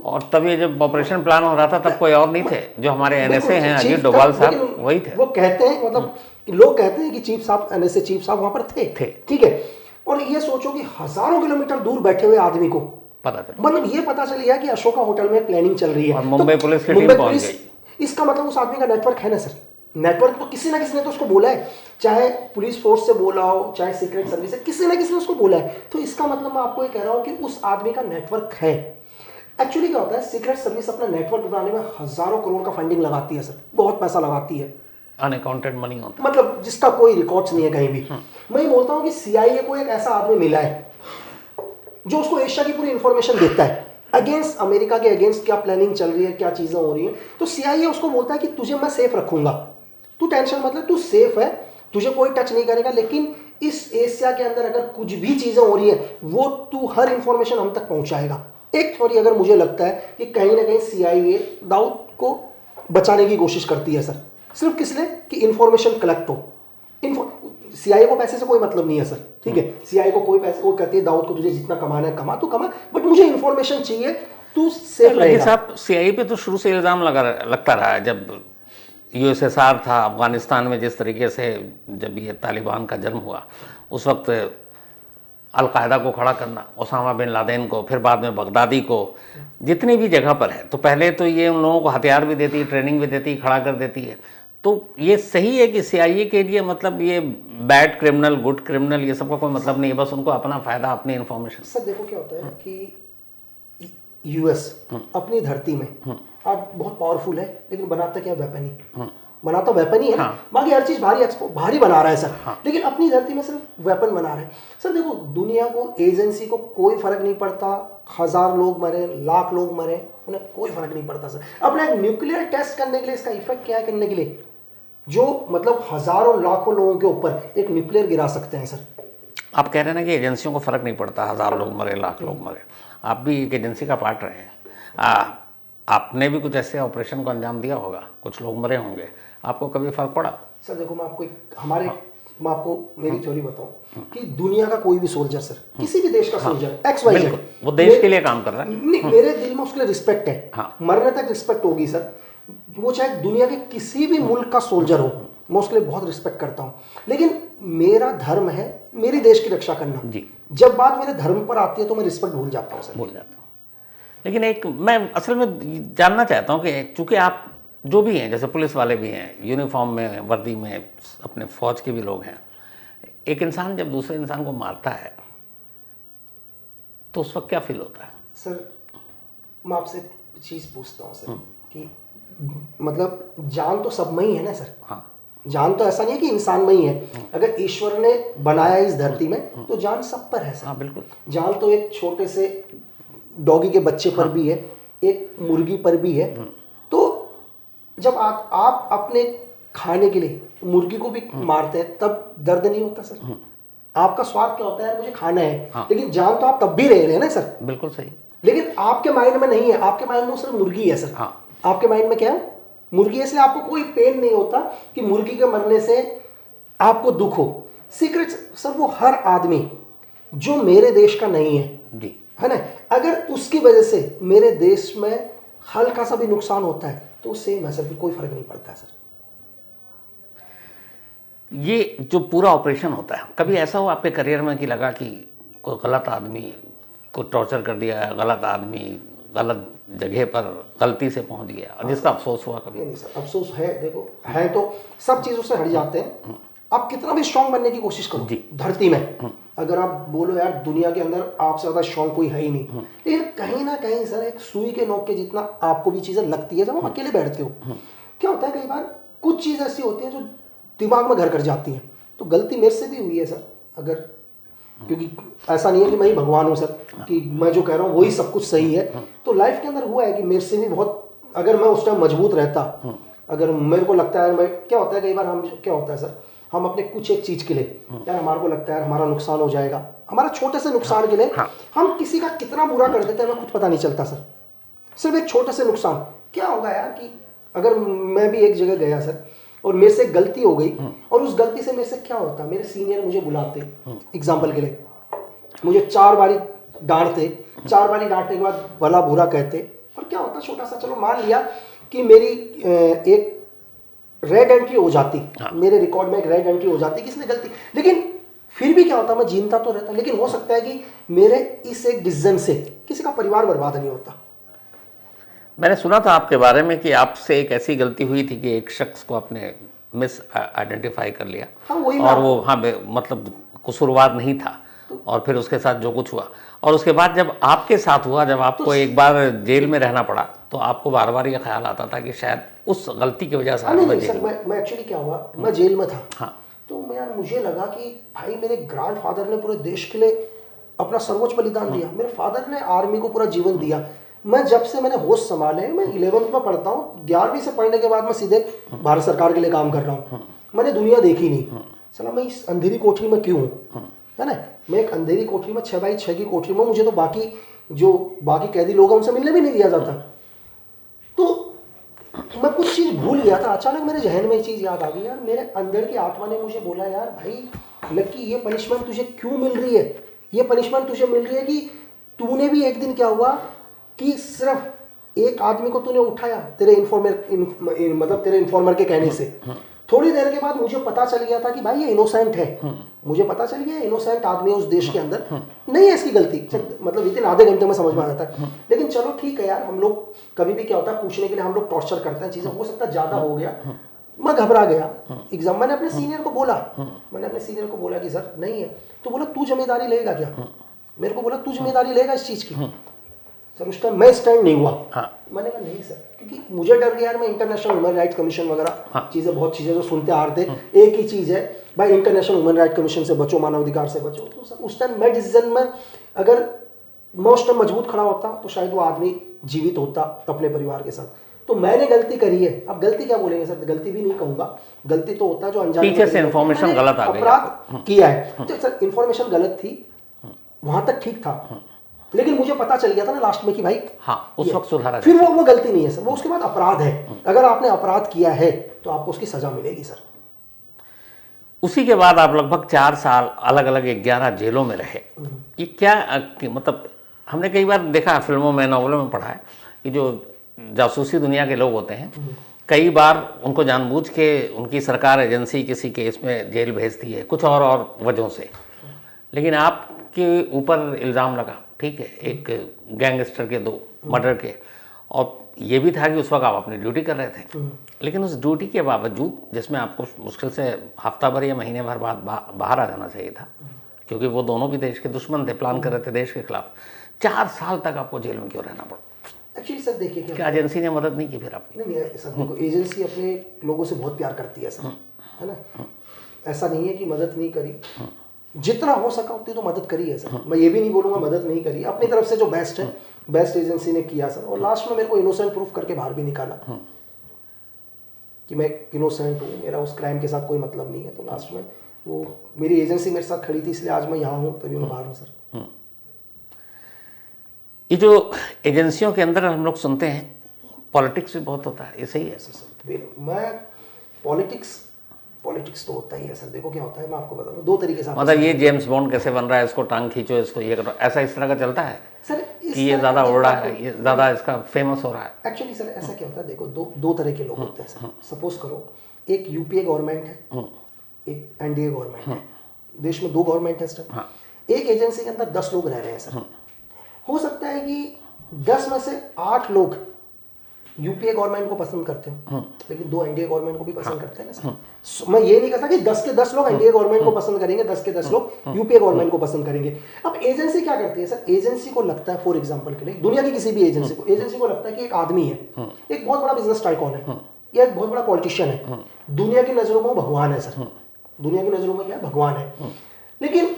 A: और तब ये जब ऑपरेशन प्लान हो रहा था तब कोई और नहीं थे, जो हमारे NSA हैं अजीत डोभाल साहब वही थे।
B: वो कहते हैं, मतलब लोग कहते हैं कि चीफ साहब, NSA चीफ साहब वहां पर थे, ठीक है। और ये सोचो कि हजारों किलोमीटर दूर बैठे हुए आदमी को पता चला, मतलब ये पता चल गया कि अशोका होटल में प्लानिंग चल रही है,
A: और मुंबई पुलिस की टीम पहुंच गई।
B: इसका मतलब उस आदमी का नेटवर्क है ना सर। नेटवर्क तो किसी ना किसी ने तो उसको बोला है, चाहे पुलिस फोर्स से बोला हो, चाहे सीक्रेट सर्विस से, किसी ना किसी ने उसको बोला है। तो इसका मतलब मैं आपको ये कह रहा हूं कि उस आदमी का नेटवर्क है। एक्चुअली क्या होता है, सीक्रेट सर्विस अपना नेटवर्क बनाने में हजारों करोड़ का फंडिंग लगाती है सर, बहुत पैसा लगाती है,
A: अनअकाउंटेड मनी होता है,
B: मतलब जिसका कोई रिकॉर्ड्स नहीं है कहीं भी। मैं ये बोलता हूँ कि CIA को एक ऐसा आदमी मिला है जो उसको एशिया की पूरी इंफॉर्मेशन देता है, अगेंस्ट अमेरिका के अगेंस्ट क्या प्लानिंग चल रही है, क्या चीजें हो रही हैं। तो CIA उसको बोलता है कि तुझे मैं सेफ रखूंगा, तू टेंशन मतलब, तू सेफ है, तुझे कोई टच नहीं करेगा, लेकिन इस एशिया के अंदर अगर कुछ भी चीजें हो रही है वो तू हर इंफॉर्मेशन हम तक पहुंचाएगा। एक थ्योरी अगर मुझे लगता है कि कहीं ना कहीं CIA दाऊद को बचाने की कोशिश करती है सर, सिर्फ किस लिए कि इंफॉर्मेशन कलेक्ट हो। CIA को पैसे से कोई मतलब नहीं है सर, ठीक है, CIA को कोई पैसे, वो कहती है दाऊद को तुझे जितना कमाना है कमा, तू कमा, बट मुझे इंफॉर्मेशन चाहिए, तू सेफ
A: लेकिन
B: रहेगा।
A: साहब CIA पे तो शुरू से इल्ज़ाम लगता रहा है। जब USSR था अफगानिस्तान में, जिस तरीके से जब ये तालिबान का जन्म हुआ, उस वक्त अलकायदा को खड़ा करना, ओसामा बिन लादेन को, फिर बाद में बगदादी को, जितनी भी जगह पर है, तो पहले तो ये उन लोगों को हथियार भी देती है, ट्रेनिंग भी देती है, खड़ा कर देती है। तो ये सही है कि CIA के लिए मतलब ये बैड क्रिमिनल गुड क्रिमिनल ये सबका कोई मतलब नहीं है, बस उनको अपना फायदा, अपनी इंफॉर्मेशन।
B: सर देखो क्या होता है कि US अपनी धरती में आज बहुत पावरफुल है, लेकिन बनाता क्या वेपन ही, बनाता वेपन ही है ना। बाकी हर चीज भारी बना रहा है सर, लेकिन अपनी धरती में सिर्फ वेपन बना रहे हैं। सर देखो दुनिया को, एजेंसी को कोई फर्क नहीं पड़ता, 1000 लोग मरे, लाख लोग मरे, उन्हें कोई फर्क नहीं पड़ता सर। अपना एक न्यूक्लियर टेस्ट करने के लिए इसका इफेक्ट क्या है करने के लिए, जो मतलब हजारों लाखों लोगों के ऊपर एक न्यूक्लियर गिरा सकते हैं सर।
A: आप कह रहे हैं ना कि एजेंसियों को फर्क नहीं पड़ता, 1000 लोग मरे, लाख लोग मरे, आप भी एक एजेंसी का पार्ट रहे हैं, आपने भी कुछ ऐसे ऑपरेशन को अंजाम दिया होगा, कुछ लोग मरे होंगे, आपको कभी फर्क पड़ा?
B: सर देखो मैं आपको मेरी थ्योरी बताऊं कि दुनिया का कोई भी सोल्जर सर, किसी भी देश का सोल्जर XYZ,
A: वो देश के लिए काम कर रहा है,
B: नहीं, मेरे दिल में उसके लिए रिस्पेक्ट है, मरने तक रिस्पेक्ट होगी सर। वो चाहे दुनिया के किसी भी मुल्क का सोल्जर हो, मैं उसके लिए बहुत रिस्पेक्ट करता हूं, लेकिन मेरा धर्म है मेरी देश की रक्षा करना
A: जी।
B: जब बात मेरे धर्म पर आती है तो मैं रिस्पेक्ट भूल जाता हूं सर,
A: भूल जाता हूँ। लेकिन एक मैं असल में जानना चाहता हूँ कि चूंकि आप जो भी हैं, जैसे पुलिस वाले भी हैं, यूनिफॉर्म में, वर्दी में, अपने फौज के भी लोग हैं, एक इंसान जब दूसरे इंसान को मारता है तो उस वक्त क्या फील होता है?
B: सर मैं आपसे एक चीज पूछता हूँ सर कि मतलब जान तो सब में ही है ना सर, जान तो ऐसा नहीं है कि इंसान में ही है, अगर ईश्वर ने बनाया इस धरती में तो जान सब पर है सर।
A: बिल्कुल।
B: जान तो एक छोटे से डॉगी के बच्चे पर भी है, एक मुर्गी पर भी है। तो जब आप अपने खाने के लिए मुर्गी को भी मारते हैं तब दर्द नहीं होता सर? आपका स्वाद क्या होता है, मुझे खाना है, लेकिन जान तो आप तब भी रहे हैं ना सर।
A: बिल्कुल सही।
B: लेकिन आपके माइंड में नहीं है, आपके माइंड में सिर्फ मुर्गी है सर। आपके माइंड में क्या है, मुर्गी है, इसलिए आपको कोई पेन नहीं होता कि मुर्गी के मरने से आपको दुख हो। सीक्रेट सर वो हर आदमी जो मेरे देश का नहीं है
A: जी,
B: है ना, अगर उसकी वजह से मेरे देश में हल्का सा भी नुकसान होता है तो सेम है सर, फिर कोई फर्क नहीं पड़ता है सर।
A: ये जो पूरा ऑपरेशन होता है, कभी ऐसा हो आपके करियर में कि लगा कि कोई गलत आदमी को टॉर्चर कर दिया, गलत आदमी गलत जगह पर गलती से पहुंच गया और जिसका अफसोस हुआ कभी?
B: नहीं सर, अफसोस है, देखो है तो सब चीज़ों से हट जाते हैं। आप कितना भी स्ट्रांग बनने की कोशिश करो धरती में, अगर आप बोलो यार दुनिया के अंदर आपसे ज़्यादा स्ट्रांग कोई है ही नहीं, लेकिन कहीं ना कहीं सर एक सुई के नोक के जितना आपको भी चीज़ें लगती है जब आप अकेले बैठते हो। क्या होता है कई बार कुछ चीज़ ऐसी होती है जो दिमाग में घर कर जाती हैं, तो गलती मेरे से भी हुई है सर, अगर क्योंकि ऐसा नहीं है कि मैं ही भगवान हूँ सर कि मैं जो कह रहा हूँ वही सब कुछ सही है। तो लाइफ के अंदर हुआ है कि मेरे से भी बहुत, अगर मैं उस टाइम मजबूत रहता, अगर मेरे को लगता है मैं, क्या होता है कई बार हम, क्या होता है सर, हम अपने कुछ एक चीज़ के लिए यार हमारे को लगता है हमारा नुकसान हो जाएगा, हमारा छोटे से नुकसान के लिए हम किसी का कितना बुरा कर देते हैं हमें खुद पता नहीं चलता सर। सिर्फ एक छोटे से नुकसान, क्या होगा यार कि अगर मैं भी एक जगह गया सर और मेरे से गलती हो गई और उस गलती से मेरे से क्या होता, मेरे सीनियर मुझे बुलाते एग्जाम्पल के लिए, मुझे 4 बारी डांटते, 4 बारी डांटने के बाद भला बुरा कहते, और क्या होता छोटा सा, चलो मान लिया कि मेरी एक रेड एंट्री हो जाती, मेरे रिकॉर्ड में एक रेड एंट्री हो जाती किसने गलती, लेकिन फिर भी क्या होता मैं जीता तो रहता, लेकिन हो सकता है कि मेरे इस एक डिसीजन से किसी का परिवार बर्बाद नहीं होता।
A: मैंने सुना था आपके बारे में कि आपसे एक ऐसी गलती हुई थी कि एक शख्स को आपने मिस आइडेंटिफाई कर लिया,
B: वही
A: और वो मतलब कसूरवार नहीं था, और फिर उसके साथ जो कुछ हुआ, और उसके बाद जब आपके साथ हुआ, जब आपको एक बार जेल में रहना पड़ा, तो आपको बार बार ये ख्याल आता था कि शायद उस गलती की वजह से
B: नहीं सर, मैं एक्चुअली क्या हुआ, मैं जेल में था, तो मुझे लगा कि भाई मेरे ग्रैंडफादर ने पूरे देश के लिए अपना सर्वोच्च बलिदान दिया, मेरे फादर ने आर्मी को पूरा जीवन दिया। मैं जब से मैंने होश संभाले, मैं 11th में पढ़ता हूँ, 11वीं से पढ़ने के बाद मैं सीधे भारत सरकार के लिए काम कर रहा हूँ, मैंने दुनिया देखी नहीं चला मैं इस अंधेरी कोठरी में क्यों हूँ, है ना। मैं एक अंधेरी कोठरी में 6x6 की कोठरी में, मुझे तो बाकी कैदी लोग हैं उनसे मिलने भी नहीं दिया जाता। तो मैं कुछ चीज़ भूल गया था, अचानक मेरे जहन में ये चीज़ याद आ गई, यार मेरे अंदर की आत्मा ने मुझे बोला, यार भाई लक्की ये पनिशमेंट तुझे क्यों मिल रही है, ये पनिशमेंट तुझे मिल रही है कि तूने भी एक दिन क्या हुआ कि सिर्फ एक आदमी को तूने उठाया तेरे इन्फॉर्मर के कहने से, थोड़ी देर के बाद मुझे पता चल गया था कि भाई ये इनोसेंट है, मुझे पता चल गया इनोसेंट आदमी है उस देश के अंदर, नहीं है इसकी गलती, मतलब विदिन आधे घंटे में समझ में आ जाता है। लेकिन चलो ठीक है यार, हम लोग कभी भी क्या होता है पूछने के लिए हम लोग टॉर्चर करते हैं चीज़ें, हो सकता है ज़्यादा हो गया, मैं घबरा गया एग्जाम। मैंने अपने सीनियर को बोला कि सर नहीं है, तो बोला तू जिम्मेदारी लेगा क्या, मेरे को बोला तू जिम्मेदारी लेगा इस चीज़ की। सर उस टाइम मैं स्टैंड नहीं हुआ, मैंने कहा नहीं सर, क्योंकि मुझे डर गया यार, मैं इंटरनेशनल ह्यूमन राइट्स कमीशन वगैरह बहुत चीज़ें जो सुनते आ रहे थे, एक ही चीज़ है भाई इंटरनेशनल ह्यूमन राइट्स कमीशन से बचो, मानवाधिकार से बचो। तो सर उस टाइम मैं डिसीजन में, अगर मैं उस टाइम मजबूत खड़ा होता तो शायद वो आदमी जीवित होता अपने परिवार के साथ। तो मैंने गलती करी है, अब गलती क्या बोलेंगे सर, गलती भी नहीं कहूंगा, गलती तो होता है जो अनजाने
A: पीछे से इन्फॉर्मेशन गलत आ गई,
B: अपराध किया है। तो सर इन्फॉर्मेशन गलत थी, वहां तक ठीक था, लेकिन मुझे पता चल गया था ना लास्ट में कि भाई
A: उस वक्त सुधारा,
B: फिर वो गलती नहीं है सर, वो उसके बाद अपराध है। अगर आपने अपराध किया है तो आपको उसकी सजा मिलेगी सर।
A: उसी के बाद आप लगभग 4 साल अलग अलग 11 जेलों में रहे। ये क्या मतलब हमने कई बार देखा फिल्मों में, नॉवलों में पढ़ा है कि जो जासूसी दुनिया के लोग होते हैं, कई बार उनको जानबूझ के उनकी सरकार एजेंसी किसी केस में जेल भेजती है कुछ और वजहों से, लेकिन आपके ऊपर इल्ज़ाम लगा, ठीक है, एक गैंगस्टर के 2 मर्डर के, और ये भी था कि उस वक्त आप अपनी ड्यूटी कर रहे थे, लेकिन उस ड्यूटी के बावजूद जिसमें आपको मुश्किल से हफ्ता भर या महीने भर बाद बाहर आ जाना चाहिए था, क्योंकि वो दोनों भी देश के दुश्मन थे, प्लान कर रहे थे देश के खिलाफ, 4 साल तक आपको जेल में क्यों रहना पड़ा?
B: एक्चुअली सर देखिए
A: क्या एजेंसी ने मदद नहीं की फिर आपकी?
B: नहीं सर, देखो एजेंसी अपने लोगों से बहुत प्यार करती है सर, है ना, ऐसा नहीं है कि मदद नहीं करी, जितना हो सका उतनी तो मदद करी है सर। मैं ये भी नहीं बोलूँगा मदद नहीं करी, अपनी तरफ से जो बेस्ट है बेस्ट एजेंसी ने किया सर। और लास्ट में मेरे को इनोसेंट प्रूफ करके बाहर भी निकाला कि मैं इनोसेंट हूँ, मेरा उस क्राइम के साथ कोई मतलब नहीं है। तो लास्ट में वो मेरी एजेंसी मेरे साथ खड़ी थी, इसलिए आज मैं यहाँ हूँ, तभी मैं बाहर हूँ सर।
A: ये जो एजेंसियों के अंदर हम लोग सुनते हैं पॉलिटिक्स भी बहुत होता है, ये सही है?
B: सर मैं पॉलिटिक्स तो होता ही है सर। देखो क्या होता है, मैं आपको बता दूं 2 तरीके से।
A: मतलब ये जेम्स बॉन्ड कैसे बन रहा है, इसको टांग खींचो, इसको ये करो, ऐसा इस तरह का चलता है
B: सर
A: कि ये ज़्यादा उड़ रहा है, ये ज़्यादा इसका फेमस हो रहा है?
B: एक्चुअली सर ऐसा क्या होता है, देखो दो तरह के लोग होते हैं सर। सपोज करो एक यूपीए गवर्नमेंट है, एक एनडीए गवर्नमेंट है, देश में 2 गवर्नमेंट है सर। एक एजेंसी के अंदर 10 लोग रह रहे हैं सर। हो सकता है कि 10 में से 8 लोग यूपीए गवर्नमेंट को पसंद करते हो, लेकिन 2 एनडीए गवर्नमेंट को भी पसंद करते हैं ना सर। मैं ये नहीं कहता कि 10 के 10 लोग एनडीए गवर्नमेंट को पसंद करेंगे, 10 के 10 लोग यूपीए गवर्नमेंट को पसंद करेंगे। अब एजेंसी क्या करती है सर, एजेंसी को लगता है, फॉर एग्जांपल के लिए दुनिया की किसी भी एजेंसी को लगता है कि एक आदमी है, एक बहुत बड़ा बिजनेस टाइकॉन है, या एक बहुत बड़ा पॉलिटिशियन है, दुनिया की नजरों में भगवान है सर, दुनिया की नजरों में क्या है, भगवान है। लेकिन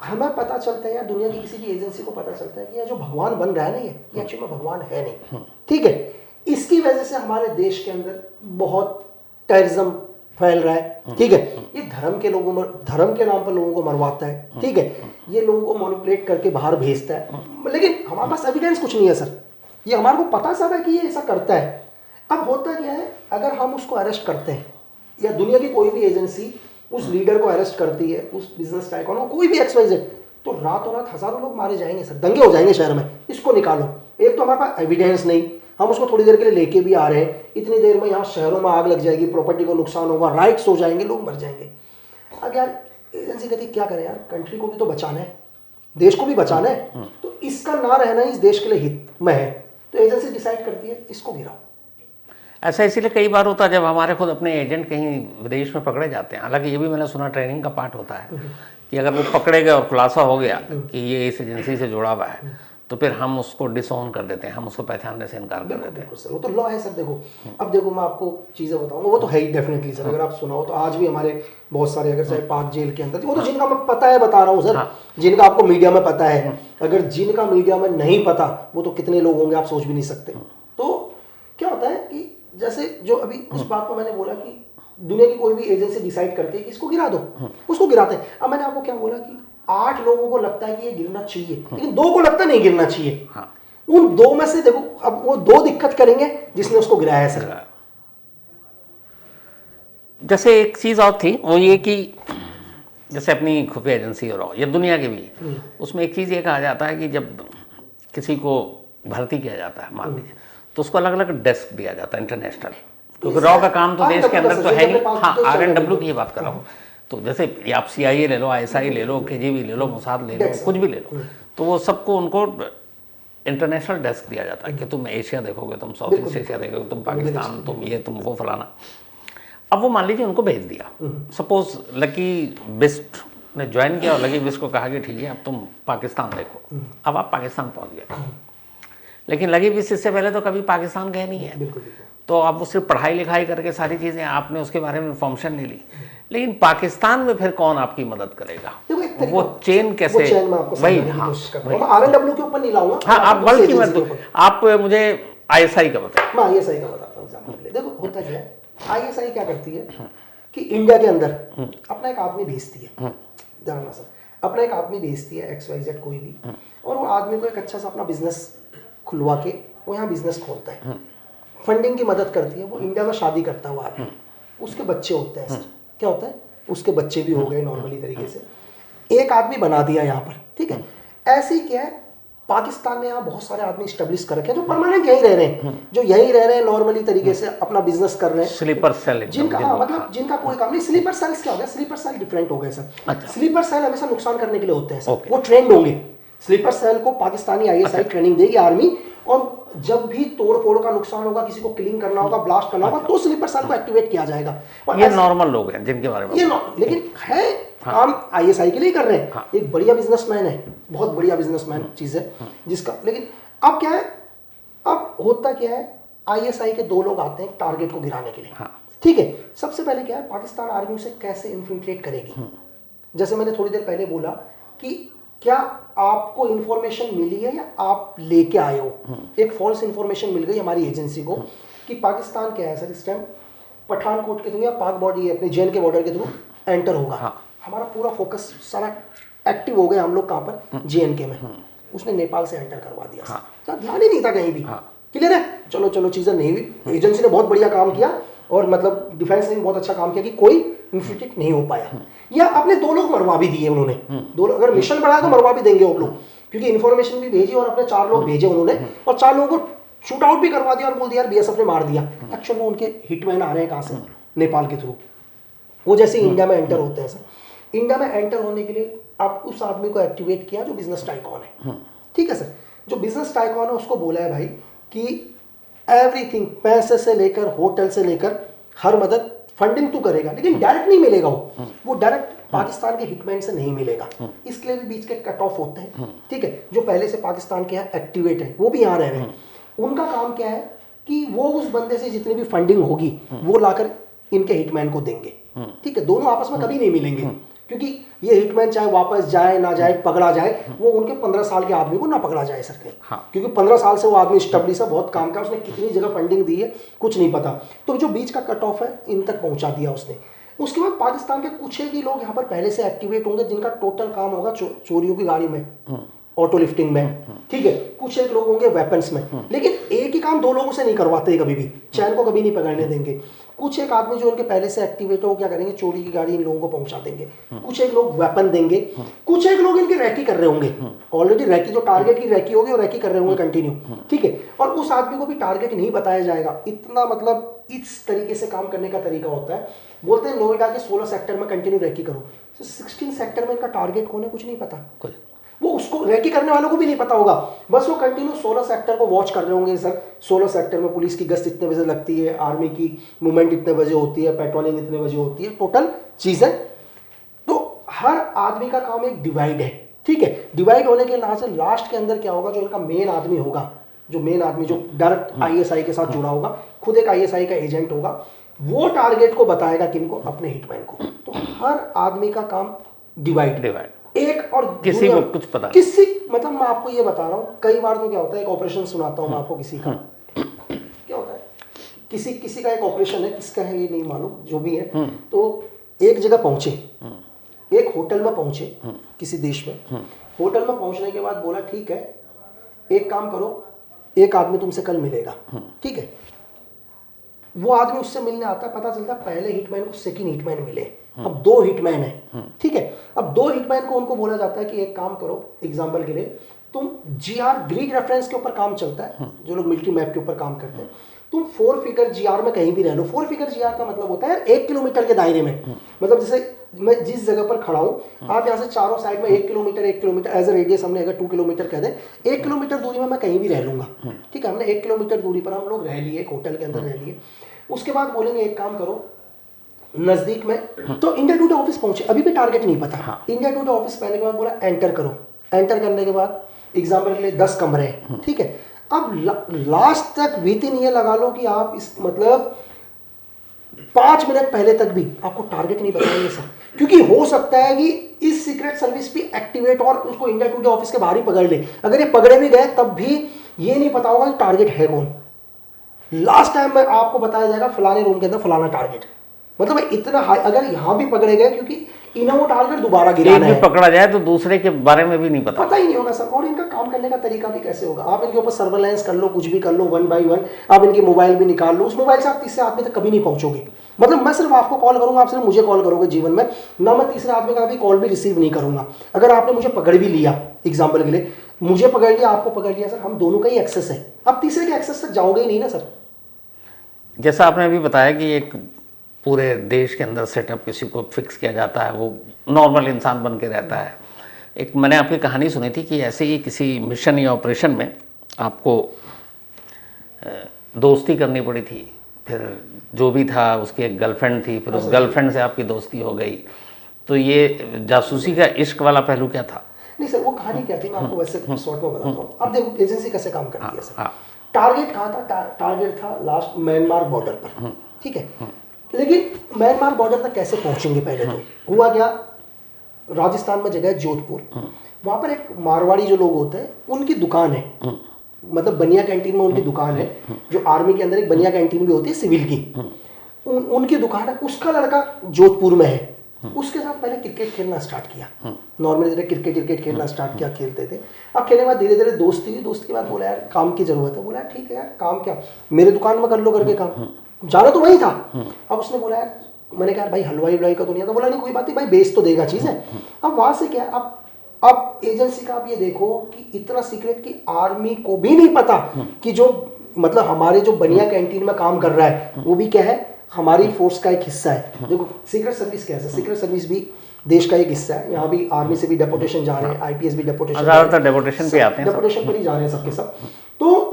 B: हमें पता चलता है यार, दुनिया की किसी भी एजेंसी को पता चलता है कि यार जो भगवान बन रहा है ना, ये एक्चुअली में भगवान है नहीं, ठीक है। इसकी वजह से हमारे देश के अंदर बहुत टेररिज्म फैल रहा है, ठीक है। ये धर्म के नाम पर लोगों को मरवाता है, ठीक है। ये लोगों को मैनिपुलेट करके बाहर भेजता है, लेकिन हमारे पास एविडेंस कुछ नहीं है सर। ये हमारे को पता सब है कि ये ऐसा करता है। अब होता क्या है, अगर हम उसको अरेस्ट करते हैं, या दुनिया की कोई भी एजेंसी उस लीडर को अरेस्ट करती है, उस बिजनेस टाइकॉन को, कोई भी XYZ, तो रातों रात हजारों लोग मारे जाएंगे सर, दंगे हो जाएंगे शहर में। इसको निकालो, एक तो हमारे पास एविडेंस नहीं, हम उसको थोड़ी देर के लिए लेके भी आ रहे हैं, इतनी देर में यहाँ शहरों में आग लग जाएगी, प्रॉपर्टी को नुकसान होगा, राइट्स हो जाएंगे, लोग मर जाएंगे। अब यार एजेंसी कहती क्या करें यार, कंट्री को भी तो बचाना है, देश को भी बचाना है, तो इसका ना रहना इस देश के लिए हित में है, तो एजेंसी डिसाइड करती है इसको गिराओ।
A: ऐसा इसीलिए कई बार होता है जब हमारे खुद अपने एजेंट कहीं विदेश में पकड़े जाते हैं। हालांकि ये भी मैंने सुना ट्रेनिंग का पार्ट होता है कि अगर वो पकड़े गए और खुलासा हो गया कि ये इस एजेंसी से जुड़ा हुआ है, तो फिर हम उसको डिसऑन कर देते हैं, हम उसको पहचानने से इनकार कर देते हैं।
B: सर वो तो लॉ है सर। देखो अब देखो मैं आपको चीज़ें बताऊंगा, वो तो है ही डेफिनेटली सर। अगर आप सुनाओ तो आज भी हमारे बहुत सारे, अगर चाहे पाक जेल के अंदर, वो तो जिनका मैं पता है बता रहा हूँ सर, जिनका आपको मीडिया में पता है। अगर जिनका मीडिया में नहीं पता, वो तो कितने लोग होंगे आप सोच भी नहीं सकते। तो क्या होता है कि जैसे जो अभी उस बात को मैंने बोला कि दुनिया की कोई भी एजेंसी डिसाइड करती है कि इसको गिरा दो, उसको गिराते हैं। अब मैंने आपको क्या बोला कि 8 लोगों को लगता है कि ये गिरना चाहिए, लेकिन 2 को लगता नहीं गिरना चाहिए।
A: हाँ।
B: उन 2 में से देखो, अब वो 2 दिक्कत करेंगे जिसने उसको गिराया है सर।
A: जैसे एक चीज़ और थी, वो ये कि जैसे अपनी खुफिया एजेंसी और या दुनिया की भी, उसमें एक चीज़ ये कहा जाता है कि जब किसी को भर्ती किया जाता है मान लीजिए, तो उसको अलग अलग डेस्क दिया जाता है इंटरनेशनल, क्योंकि रॉ का काम तो देश के अंदर तो है नहीं। हाँ, RNW की बात कर रहा हूँ। तो जैसे आप CIA ले लो, ISI ले लो, KGB ले लो, मोसाद ले लो, कुछ भी ले लो, तो वो सबको उनको इंटरनेशनल डेस्क दिया जाता है कि तुम एशिया देखोगे, तुम साउथ ईस्ट एशिया देखोगे, तुम पाकिस्तान, तुम ये, तुम वो, फलाना। अब वो मान लीजिए उनको भेज दिया, सपोज लकी बिस्ट ने ज्वाइन किया और लकी बिस्ट को कहा कि ठीक है अब तुम पाकिस्तान देखो। अब आप पाकिस्तान पहुंच गए, लेकिन लकी बिस्ट इससे पहले तो कभी पाकिस्तान गए नहीं है, तो आप वो सिर्फ पढ़ाई लिखाई करके सारी चीज़ें आपने उसके बारे में इंफॉर्मेशन नहीं ली, लेकिन पाकिस्तान में फिर कौन आपकी मदद करेगा? वो चेन कैसे? वही, हाँ,
B: RNW के ऊपर नहीं लाऊंगा।
A: हाँ, आप वर्ल्ड की मदद, आप मुझे ISI का बताओ।
B: मैं ISI का बताता हूँ एग्जाम्पल। देखो होता क्या है, ISI क्या करती है कि इंडिया के अंदर अपना एक आदमी भेजती है, जानना सर, अपना एक आदमी भेजती है XYZ कोई भी, और वो आदमी को एक अच्छा सा अपना बिजनेस खुलवा के वो यहाँ बिजनेस खोलता है, फंडिंग की मदद करती है। वो इंडिया में शादी करता है वो आदमी, उसके बच्चे होते हैं सर, क्या होता है, उसके बच्चे भी हो गए नॉर्मली तरीके से, एक आदमी बना दिया यहाँ पर, ठीक है। ऐसे ही क्या है, पाकिस्तान में यहाँ बहुत सारे आदमी स्टेब्लिश कर रखे हैं जो परमानेंट यहीं रह रहे हैं, जो यहीं रह रहे हैं नॉर्मली तरीके से अपना बिजनेस कर रहे हैं,
A: स्लीपर सेल,
B: जिनका मतलब जिनका कोई काम नहीं। स्लीपर सेल्स क्या हो गया, स्लीपर सेल डिफरेंट हो गए सर। स्लीपर सेल हमेशा नुकसान करने के लिए होते हैं सर, वो ट्रेंड होंगे। स्लीपर सेल को पाकिस्तानी ISI ट्रेनिंग देगी आर्मी, और जब भी तोड़ फोड़ का नुकसान होगा, किसी को किलिंग करना होगा, ब्लास्ट करना होगा, तो स्लीपर सेल को एक्टिवेट किया जाएगा। और
A: ये नॉर्मल लोग हैं जिनके बारे में
B: ये लेकिन है काम ISI के लिए कर रहे हैं। एक बढ़िया बिजनेसमैन है, बहुत बढ़िया बिजनेसमैन चीज है जिसका, लेकिन अब क्या है, अब होता क्या है, ISI के 2 लोग आते हैं टारगेट को गिराने के लिए, ठीक है। सबसे पहले क्या है, पाकिस्तान आर्मी उसे कैसे इन्फिल्ट्रेट करेगी। जैसे मैंने थोड़ी देर पहले बोला कि क्या आपको इंफॉर्मेशन मिली है या आप लेके आए हो, एक फॉल्स इंफॉर्मेशन मिल गई हमारी एजेंसी को कि पाकिस्तान क्या है सर, इस टाइम पठानकोट के थ्रू या पाक बॉर्डर अपने JN के बॉर्डर के थ्रू एंटर होगा। हमारा पूरा फोकस सारा एक्टिव हो गया, हम लोग कहाँ पर, JNK में। उसने नेपाल से एंटर करवा दिया सर, ध्यान ही नहीं था कहीं भी, क्लियर है। चलो चलो चीजें नहीं हुई, एजेंसी ने बहुत बढ़िया काम किया, और मतलब डिफेंस ने भी बहुत अच्छा काम किया कि कोई इन्फिल्ट्रेट नहीं हो पाया, या अपने 2 लोग मरवा भी दिए उन्होंने। 2 लोग, अगर मिशन बढ़ाया तो मरवा भी देंगे वो लोग, क्योंकि इन्फॉर्मेशन भी भेजी और अपने 4 लोग भेजे उन्होंने, और 4 लोगों को शूट आउट भी करवा दिया और बोल दिया यार BSF ने मार दिया। एक्चुअल में उनके हिटमैन आ रहे हैं कहाँ से, नेपाल के थ्रू। वो जैसे इंडिया में एंटर होते हैं सर, इंडिया में एंटर होने के लिए आप उस आदमी को एक्टिवेट किया जो बिजनेस टाइकॉन है, ठीक है सर। जो बिजनेस टाइकॉन है उसको बोला है भाई कि एवरीथिंग, पैसे से लेकर होटल से लेकर हर मदद, फंडिंग तो करेगा, लेकिन डायरेक्ट नहीं मिलेगा, वो डायरेक्ट पाकिस्तान के हिटमैन से नहीं मिलेगा। इसके लिए भी बीच के कट ऑफ होते हैं, ठीक है। जो पहले से पाकिस्तान के यहाँ एक्टिवेट है वो भी यहाँ रह रहे हैं, उनका काम क्या है कि वो उस बंदे से जितनी भी फंडिंग होगी वो लाकर इनके हिटमैन को देंगे, ठीक है। दोनों आपस में कभी नहीं मिलेंगे, क्योंकि ये हिटमैन चाहे वापस जाए ना जाए, पकड़ा जाए, वो उनके 15 साल के आदमी को ना पकड़ा जाए सर, क्योंकि 15 साल से वो आदमी स्टेब्लिश है, बहुत काम का, उसने कितनी जगह फंडिंग दी है कुछ नहीं पता। तो जो बीच का कट ऑफ है इन तक पहुंचा दिया उसने। उसके बाद पाकिस्तान के कुछ ही लोग यहाँ पर पहले से एक्टिवेट होंगे, जिनका टोटल काम होगा चोरियों की गाड़ी में, ऑटो लिफ्टिंग में, ठीक है। कुछ एक लोग होंगे वेपन्स में, लेकिन एक ही काम 2 लोगों से नहीं करवाते कभी भी, चैन को कभी नहीं पकड़ने देंगे। कुछ एक आदमी जो उनके पहले से एक्टिवेट हो, क्या करेंगे, चोरी की गाड़ी इन लोगों को पहुंचा देंगे। कुछ एक लोग वेपन देंगे, कुछ एक लोग इनकी रैकी कर रहे होंगे, ऑलरेडी रैकी, जो टारगेट की रैकी होगी वो रैकी कर रहे होंगे कंटिन्यू, ठीक है। और उस आदमी को भी टारगेट नहीं बताया जाएगा, इतना मतलब इस तरीके से काम करने का तरीका होता है। बोलते हैं नोएडा के 16 सेक्टर में कंटिन्यू रैकी करो, 16 सेक्टर में इनका टारगेट कौन है कुछ नहीं पता, वो उसको रैकी करने वालों को भी नहीं पता होगा, बस वो कंटिन्यू 16 सेक्टर को वॉच कर रहे होंगे सर। 16 सेक्टर में पुलिस की गश्त इतने बजे लगती है, आर्मी की मूवमेंट इतने बजे होती है, पेट्रोलिंग इतने बजे होती है, टोटल चीजें। तो हर आदमी का काम एक डिवाइड है, ठीक है। डिवाइड होने के लिहाज से लास्ट के अंदर क्या होगा, जो इनका मेन आदमी होगा, जो मेन आदमी जो डायरेक्ट ISI के साथ जुड़ा होगा, खुद एक ISI का एजेंट होगा, वो टारगेट को बताएगा किनको, अपने हिटमैन को। तो हर आदमी का काम डिवाइड एक, और
A: किसी को कुछ पता
B: किसी, मतलब मैं आपको ये बता रहा हूँ, कई बार तो क्या होता है, एक ऑपरेशन सुनाता हूँ मैं आपको किसी का, क्या होता है, किसी किसी का एक ऑपरेशन है, किसका है ये नहीं मालूम, जो भी है, तो एक जगह पहुंचे, एक होटल में पहुंचे किसी देश में, होटल में पहुंचने के बाद बोला ठीक है एक काम करो, एक आदमी तुमसे कल मिलेगा, ठीक है। वो आदमी उससे मिलने आता है, पता चलता है पहले हिटमैन को सेकंड हिटमैन मिले, अब 2 हिटमैन है, ठीक है। अब 2 हिटमैन को उनको बोला जाता है कि एक काम करो, एग्जाम्पल के लिए तुम GR ग्रीक रेफरेंस के ऊपर काम चलता है, जो लोग मिलिट्री मैप के ऊपर काम करते हैं, तुम 4 फिगर GR में कहीं भी रह लो। 4 फिगर GR का मतलब होता है 1 किलोमीटर के दायरे में, मतलब जैसे मैं जिस जगह पर खड़ा हूं, आप यहाँ से चारों साइड में 1 किलोमीटर एज ए रेडियस, हमने अगर 2 किलोमीटर कह दें, 1 किलोमीटर दूरी में मैं कहीं भी रह लूंगा, ठीक है। हमने 1 किलोमीटर दूरी पर हम लोग रह लिए, एक होटल के अंदर रह लिए। उसके बाद बोलेंगे एक काम करो, नजदीक में, तो इंडिया टुडे ऑफिस पहुंचे, अभी भी टारगेट नहीं पता, इंडिया टुडे ऑफिस पहले के बाद बोला एंटर करो, एंटर करने के बाद एग्जाम्पल के लिए 10 कमरे हैं, ठीक है। अब लास्ट तक विद इन ये लगा लो कि आप इस मतलब 5 मिनट पहले तक भी आपको टारगेट नहीं बताएंगे सर, क्योंकि हो सकता है कि इस सीक्रेट सर्विस भी एक्टिवेट और उसको इंडिया टुडे ऑफिस के बाहर ही पकड़ ले। अगर ये पकड़े भी गए तब भी ये नहीं पता होगा कि टारगेट है कौन। लास्ट टाइम में आपको बताया जाएगा फलाने रूम के अंदर फलाना टारगेट, मतलब इतना हाई, अगर यहां भी पकड़े गए, क्योंकि इन्हें वो टारगेट दोबारा गिराना है,
A: पकड़ा जाए तो दूसरे के बारे में भी नहीं
B: पता ही नहीं होगा सर। और इनका काम करने का तरीका भी कैसे होगा, आप इनके ऊपर सर्वेलेंस कर लो, कुछ भी कर लो, 1 बाय 1 आप इनके मोबाइल भी निकाल लो, उस मोबाइल से आप तीसरे आदमी तक कभी नहीं पहुंचोगे। मतलब मैं सिर्फ आपको कॉल करूंगा, आप सिर्फ मुझे कॉल करोगे जीवन में, ना मैं तीसरे आदमी का भी कॉल भी रिसीव नहीं करूंगा। अगर आपने मुझे पकड़ भी लिया, एग्जाम्पल के लिए मुझे पकड़ लिया, आपको पकड़ लिया, सर हम दोनों का ही एक्सेस है, आप तीसरे के एक्सेस तक जाओगे ही नहीं ना सर।
A: जैसा आपने अभी बताया कि एक पूरे देश के अंदर सेटअप किसी को फिक्स किया जाता है, वो नॉर्मल इंसान बन के रहता है। एक मैंने आपकी कहानी सुनी थी कि ऐसे ही किसी मिशन या ऑपरेशन में आपको दोस्ती करनी पड़ी थी, फिर जो भी था उसकी एक गर्लफ्रेंड थी, फिर उस गर्लफ्रेंड से आपकी दोस्ती हो गई, तो ये जासूसी का इश्क वाला पहलू क्या था?
B: नहीं सर, वो कहानी क्या थी मैं आपको वैसे शॉर्ट में बताता हूँ। अब देखो एजेंसी कैसे काम करती है सर। टारगेट कहाँ था? टारगेट था लास्ट म्यांमार बॉर्डर पर, ठीक है। लेकिन म्यांमार बॉर्डर तक कैसे पहुंचेंगे? पहले तो हुआ क्या, राजस्थान में जगह है जोधपुर, वहां पर एक मारवाड़ी जो लोग होते हैं उनकी दुकान है, मतलब बनिया कैंटीन में उनकी दुकान है, जो आर्मी के अंदर एक बनिया कैंटीन भी होती है सिविल की, उनकी दुकान है। उसका लड़का जोधपुर में है, उसके साथ पहले क्रिकेट खेलना स्टार्ट किया, नॉर्मली क्रिकेट खेलना स्टार्ट किया, खेलते थे। अब खेलने के बाद धीरे धीरे दोस्ती हुई, दोस्ती के बाद बोला यार काम की जरूरत है, बोला ठीक है यार काम क्या, मेरे दुकान में कर लो करके काम, जाना तो वही था। अब उसने बोला यार, मैंने कहा भाई हलवाई वलवाई का तो नहीं था, बोला नहीं कोई बात नहीं भाई बेच तो देगा चीज़ है। अब वहां से क्या, अब एजेंसी का आप ये देखो कि इतना सीक्रेट कि आर्मी को भी नहीं पता कि जो मतलब हमारे जो बनिया कैंटीन में काम कर रहा है वो भी क्या है, हमारी फोर्स का एक हिस्सा है। देखो सीक्रेट सर्विस क्या है, सीक्रेट सर्विस भी देश का एक हिस्सा है। यहाँ भी आर्मी से भी डेपुटेशन जा रहे हैं, IPS भी डेपुटेशन,
A: ज़्यादातर डेपुटेशन पे आते हैं,
B: डेपुटेशन पर ही जा रहे हैं सबके सब। तो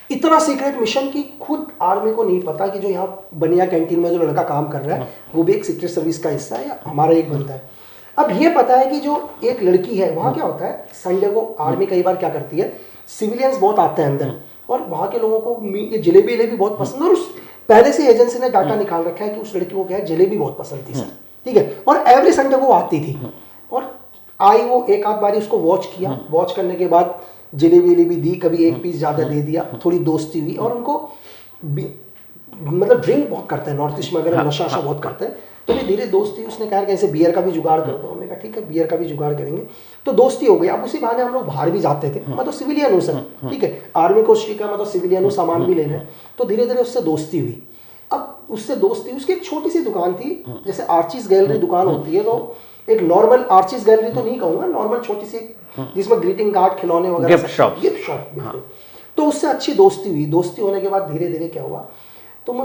B: इतना सीक्रेट मिशन की खुद आर्मी को नहीं पता कि जो यहाँ बनिया कैंटीन में जो लड़का काम कर रहा है वो भी एक सीक्रेट सर्विस का हिस्सा है या हमारा एक बनता है। अब ये पता है कि जो एक लड़की है, वहाँ क्या होता है संडे को आर्मी कई बार क्या करती है, सिविलियंस बहुत आते हैं अंदर और वहाँ के लोगों को ये जलेबी वलेबी बहुत पसंद, और उस पहले से एजेंसी ने डाटा निकाल रखा है कि उस लड़की को क्या है जलेबी बहुत पसंद थी सर, ठीक है। और एवरी संडे को आती थी और आई, वो एक आध बारी उसको वॉच किया, वॉच करने के बाद जलेबी वलेबी दी, कभी एक पीस ज़्यादा दे दिया, थोड़ी दोस्ती हुई। और उनको मतलब ड्रिंक बहुत करते हैं नॉर्थ ईस्ट में, अगर नशा बहुत करते हैं, तो भी धीरे दोस्ती, उसने कहा कैसे बियर का भी जुगाड़ कर दो, हमने कहा ठीक है बियर का भी जुगाड़ करेंगे, तो दोस्ती हो गई। अब उसी बहाने हम लोग बाहर भी जाते थे, मैं तो सिविलियन हूँ सर, ठीक है, आर्मी को ठीक है, मैं तो सिविलियन हूँ, सामान भी लेना है, तो धीरे धीरे उससे दोस्ती हुई। अब उससे दोस्ती, उसकी एक छोटी सी दुकान थी, जैसे आर्चिस गैलरी दुकान होती है, तो एक नॉर्मल आर्चिस गैलरी तो नहीं कहूँगा, नॉर्मल छोटी सी जिसमें ग्रीटिंग कार्ड, खिलौने वगैरह, गिफ्ट शॉप बिल्कुल। तो उससे अच्छी दोस्ती हुई। दोस्ती होने के बाद धीरे धीरे क्या हुआ, तो मैं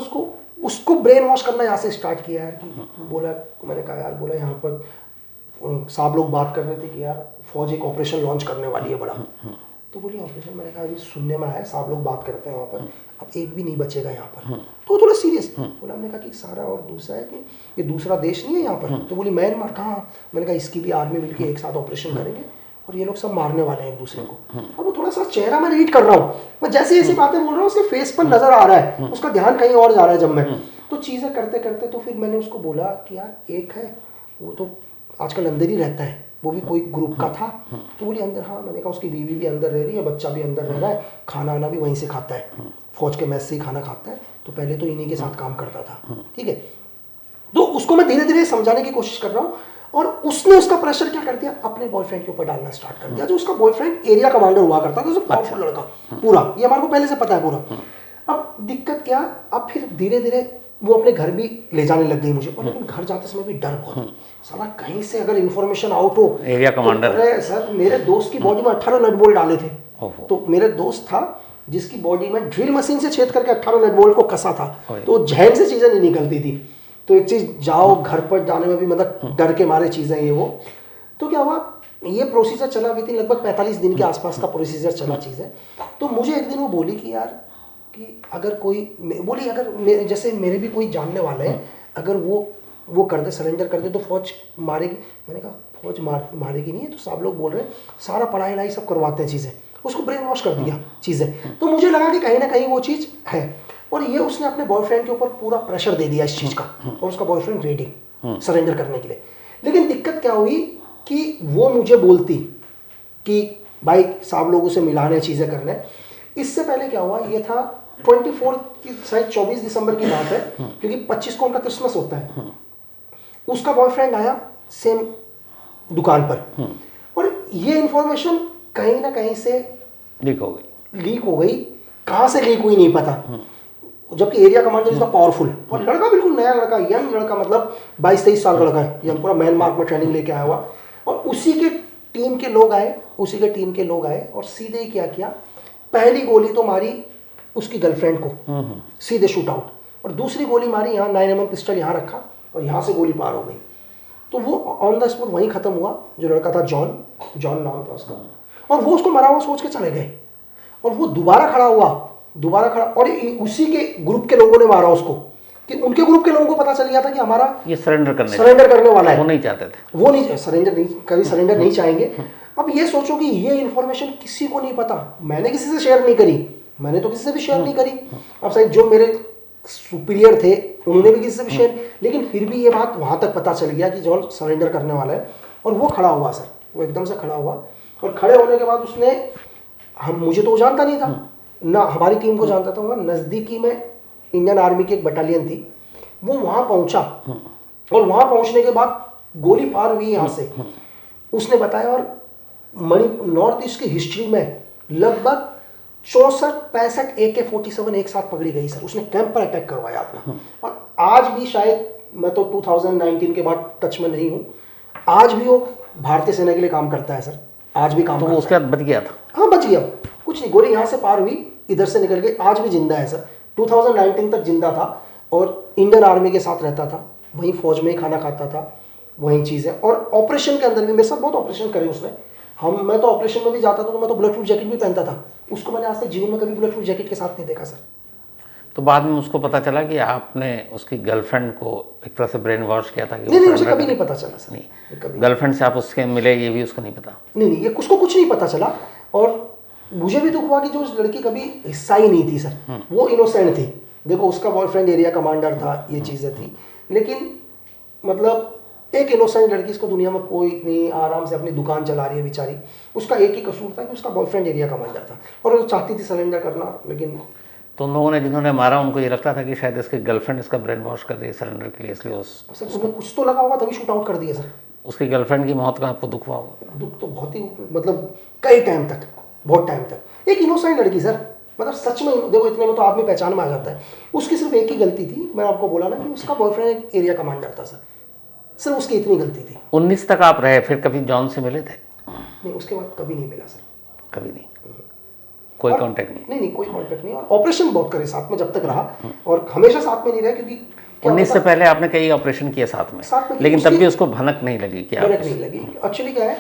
B: उसको ब्रेन वॉश करना यहाँ से स्टार्ट किया यार कि बोला, मैंने कहा यार, बोला यहाँ पर साहब लोग बात कर रहे थे कि यार फौज एक ऑपरेशन लॉन्च करने वाली है बड़ा, तो बोली ऑपरेशन, मैंने कहा अभी सुनने में आया साहब लोग बात करते हैं वहाँ पर, अब एक भी नहीं बचेगा यहाँ पर, तो थोड़ा सीरियस बोला। हमने कहा कि सारा, और दूसरा है कि ये दूसरा देश नहीं है यहाँ पर, तो बोली म्यांमार कहाँ, मैंने कहा इसकी भी आर्मी मिलकर एक साथ ऑपरेशन करेंगे और ये लोग सब मारने वाले हैं एक दूसरे को। अब वो थोड़ा सा चेहरा मैं रीड कर रहा हूँ, मैं जैसे ऐसी बातें बोल रहा हूँ उसके फेस पर नजर आ रहा है, उसका ध्यान कहीं और जा रहा है। जब मैं तो चीज़ें करते करते, तो फिर मैंने उसको बोला कि यार एक है वो तो आजकल अंदर ही रहता है, वो भी कोई ग्रुप का था। तो बोली अंदर, हाँ। मैंने कहा उसकी बीवी भी अंदर रह रही है, बच्चा भी अंदर रह रहा है, खाना वाना भी वहीं से खाता है, फौज के मैस से ही खाना खाता है। तो पहले तो इन्हीं के साथ काम करता था, ठीक है। तो उसको मैं धीरे धीरे समझाने की कोशिश कर रहा हूँ, और उसने उसका प्रेशर क्या कर दिया, अपने बॉयफ्रेंड के ऊपर डालना स्टार्ट कर दिया। जो उसका बॉयफ्रेंड एरिया कमांडर हुआ करता था, पावरफुल लड़का पूरा, ये हमारे को पहले से पता है पूरा। अब दिक्कत क्या, अब फिर धीरे धीरे वो अपने घर भी ले जाने लग गई मुझे, और लेकिन घर जाते समय भी डर बहुत, साला कहीं से अगर इन्फॉर्मेशन आउट हो।
A: एरिया कमांडर,
B: अरे सर, मेरे दोस्त की बॉडी में 18 नट बोल्ट डाले थे। तो मेरे दोस्त था जिसकी बॉडी में ड्रिल मशीन से छेद करके 18 नट बोल्ट को कसा था, तो जहन से चीजें नहीं निकलती थी। तो एक चीज, जाओ घर पर जाने में भी मतलब डर के मारे चीजें ये वो। तो क्या हुआ, ये प्रोसीजर चला हुई थी, लगभग 45 दिन के आसपास का प्रोसीजर चला चीजें। तो मुझे एक दिन वो बोली कि यार, कि अगर कोई बोली, अगर जैसे मेरे भी कोई जानने वाले हैं, अगर वो कर दे, सरेंडर कर दे, तो फौज मारेगी। मैंने कहा फौज मारेगी नहीं है, तो सब लोग बोल रहे हैं सारा पढ़ाई लिखाई सब करवाते हैं चीज़ें, उसको ब्रेन वॉश कर दिया चीज़ें। तो मुझे लगा कि कहीं ना कहीं वो चीज़ है, और ये उसने अपने बॉयफ्रेंड के ऊपर पूरा प्रेशर दे दिया इस चीज़ का, और उसका बॉयफ्रेंड रेडी सरेंडर करने के लिए। लेकिन दिक्कत क्या हुई कि वो मुझे बोलती कि भाई साहब लोगों से मिलाने, चीज़ें करने। इससे पहले क्या हुआ, ये था 24 की, शायद 24 दिसंबर की बात है, क्योंकि 25 को उनका क्रिसमस होता है। उसका बॉयफ्रेंड आया सेम दुकान पर, और ये इंफॉर्मेशन कहीं ना कहीं से लीक हो गई। कहाँ से लीक हुई नहीं पता, जबकि एरिया कमांडर इज पावरफुल, और लड़का बिल्कुल नया लड़का, यंग लड़का, मतलब 22-23 साल का लड़का है, यंग, पूरा म्यांमार में ट्रेनिंग लेके आया हुआ। और उसी के टीम के लोग आए और सीधे ही क्या किया, पहली गोली तो मारी उसकी गर्लफ्रेंड को, सीधे शूट आउट, और दूसरी गोली मारी यहाँ 9mm पिस्टल यहाँ रखा, और यहाँ से गोली पार हो गई। तो वो ऑन द स्पॉट वहीं खत्म हुआ। जो लड़का था जॉन नाम था उसका, और वो उसको मरा हुआ सोच के चले गए, और वो दोबारा खड़ा, और उसी के ग्रुप के लोगों ने मारा उसको, कि उनके ग्रुप के लोगों को पता चल गया था कि हमारा ये सरेंडर करने वाला है। वो नहीं चाहते थे, वो नहीं कभी सरेंडर नहीं चाहेंगे। अब ये सोचो कि ये इन्फॉर्मेशन किसी को नहीं पता, मैंने किसी से शेयर नहीं करी, मैंने तो किसी से भी शेयर नहीं करी। अब शायद जो मेरे सुपीरियर थे उन्होंने भी किसी से भी शेयर, लेकिन फिर भी ये बात वहाँ तक पता चल गया कि जॉन सरेंडर करने वाला है। और वो खड़ा हुआ सर, वो एकदम से खड़ा हुआ, और खड़े होने के बाद उसने, मुझे तो वो जानता नहीं था ना, हमारी टीम को जानता था। वहाँ नज़दीकी में इंडियन आर्मी की एक बटालियन थी, वो वहाँ पहुँचा, और वहाँ पहुँचने के बाद गोली पार हुई यहाँ से, उसने बताया। और नॉर्थ ईस्ट की हिस्ट्री में लगभग 64-65 AK-47 एक साथ पकड़ी गई सर, उसने कैंप पर अटैक करवाया अपना। और आज भी शायद, मैं तो 2019 के बाद टच में नहीं हूँ, आज भी वो भारतीय सेना के लिए काम करता है सर, आज भी काम करता है। उसके बाद बच गया था? हाँ बच गया, कुछ नहीं, गोली यहाँ से पार हुई, इधर से निकल गई, आज भी जिंदा है सर। 2019 तक जिंदा था, और इंडियन आर्मी के साथ रहता था, वहीं फौज में ही खाना खाता था, वहीं चीज़ें। और ऑपरेशन के अंदर भी मेरे साथ बहुत ऑपरेशन करे उसने। मैं तो ऑपरेशन में भी जाता था, तो मैं तो बुलेट प्रूफ जैकेट भी पहनता था, उसको मैंने आज तक जीवन में कभी बुलेट प्रूफ जैकेट के साथ नहीं देखा सर।
A: तो बाद में उसको पता चला कि आपने उसकी गर्लफ्रेंड को एक तरह से ब्रेन वॉश किया था?
B: नहीं, उसे कभी नहीं पता चला सर।
A: नहीं, कभी गर्लफ्रेंड से आप उसके मिले, ये भी उसको नहीं पता?
B: नहीं, ये उसको कुछ नहीं पता चला। और मुझे भी दुख हुआ कि जो उस लड़की कभी हिस्सा ही नहीं थी सर, वो इनोसेंट थी। देखो, उसका बॉयफ्रेंड एरिया कमांडर था, ये चीज़ें थी, लेकिन मतलब एक इनोसेंट लड़की, इसको दुनिया में कोई नहीं, आराम से अपनी दुकान चला रही है बेचारी। उसका एक ही कसूर था कि उसका बॉयफ्रेंड एरिया कमांडर था, और वो चाहती थी सरेंडर करना, लेकिन
A: तो उन लोगों ने, जिन्होंने मारा, उनको ये लगता था कि शायद इसकी गर्लफ्रेंड इसका ब्रेन वॉश कर रही है सरेंडर के लिए, इसलिए
B: सर उसमें कुछ तो लगा होगा, तभी शूट आउट कर दिया सर।
A: उसकी गर्लफ्रेंड की मौत का आपको दुख हुआ होगा?
B: दुख तो बहुत ही, मतलब कई टाइम तक, बहुत टाइम तक। एक इनोसेंट लड़की सर, मतलब सच में, देखो इतने में तो आदमी पहचान में आ जाता है। उसकी सिर्फ एक ही गलती थी, मैंने आपको बोला ना कि उसका बॉयफ्रेंड एक एरिया कमांडर था सर, सिर्फ उसकी इतनी गलती थी। 19
A: तक आप रहे, फिर कभी जॉन से मिले थे?
B: नहीं, उसके बाद कभी नहीं मिला सर,
A: कभी नहीं, कोई कांटेक्ट
B: नहीं, कोई कांटेक्ट नहीं। और ऑपरेशन बहुत करे साथ में जब तक रहा, और हमेशा साथ में नहीं रहा, क्योंकि
A: 19 से पहले आपने कई ऑपरेशन किए साथ में, लेकिन तब भी उसको भनक नहीं लगी? क्या
B: भनक नहीं लगी? एक्चुअली क्या है,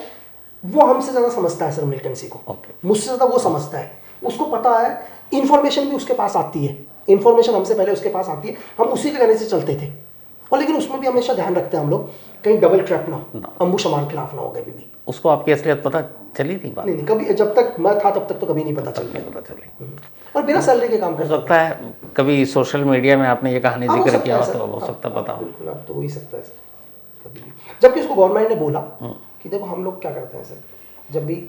B: वो हमसे ज़्यादा समझता है सर मिलिटेंसी को, मुझसे ज़्यादा वो समझता है, उसको पता है, इन्फॉर्मेशन भी उसके पास आती है, इन्फॉर्मेशन हमसे पहले उसके पास आती है, हम उसी के कहने से चलते थे। और लेकिन उसमें भी हमेशा ध्यान रखते हैं हम लोग, कहीं डबल ट्रैप ना हो, अम्बुश हमारे खिलाफ ना हो कभी भी।
A: उसको आपकी असलियत पता चली थी?
B: नहीं, कभी, जब तक मैं था तब तक तो कभी नहीं पता चली। और बिना सैलरी के काम कर
A: सकता है, कभी सोशल मीडिया में आपने ये कहानी जिक्र किया हो तो हो सकता, पता हो।
B: बिल्कुल, अब तो हो ही सकता है सर, कभी भी। जबकि उसको गवर्नमेंट ने बोला कि देखो हम लोग क्या करते हैं सर, जब भी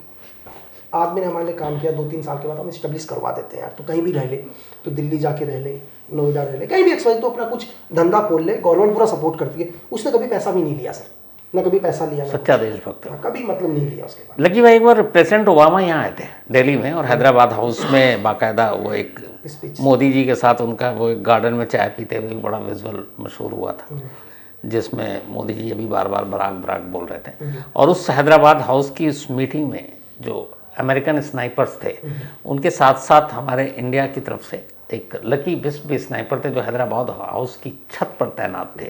B: आदमी ने हमारे लिए काम किया 2-3 साल के बाद हम इस्टेब्लिश करवा देते हैं यार, तो कहीं भी रह ले, तो दिल्ली जाके रह ले, नोएडा रह ले, कहीं भी एक्सवाइज, तो अपना कुछ धंधा खोल ले, गवर्नमेंट पूरा सपोर्ट करती है। उसने कभी पैसा भी नहीं लिया सर, ना कभी पैसा लिया,
A: सच्चा देशभक्त है।
B: कभी मतलब नहीं लिया उसके बाद।
A: लकी भाई, एक बार प्रेसिडेंट ओबामा यहाँ आए थे दिल्ली में, और हैदराबाद हाउस में बाकायदा वो एक
B: स्पीच
A: मोदी जी के साथ उनका वो एक गार्डन में चाय पीते हुए बड़ा विजुअल मशहूर हुआ था, जिसमें मोदी जी अभी बार बार बराक बराक बोल रहे थे। और उस हैदराबाद हाउस की उस मीटिंग में जो अमेरिकन स्नाइपर्स थे, उनके साथ साथ हमारे इंडिया की तरफ से एक लकी बिस्प भी स्नाइपर थे जो हैदराबाद हाउस की छत पर तैनात थे।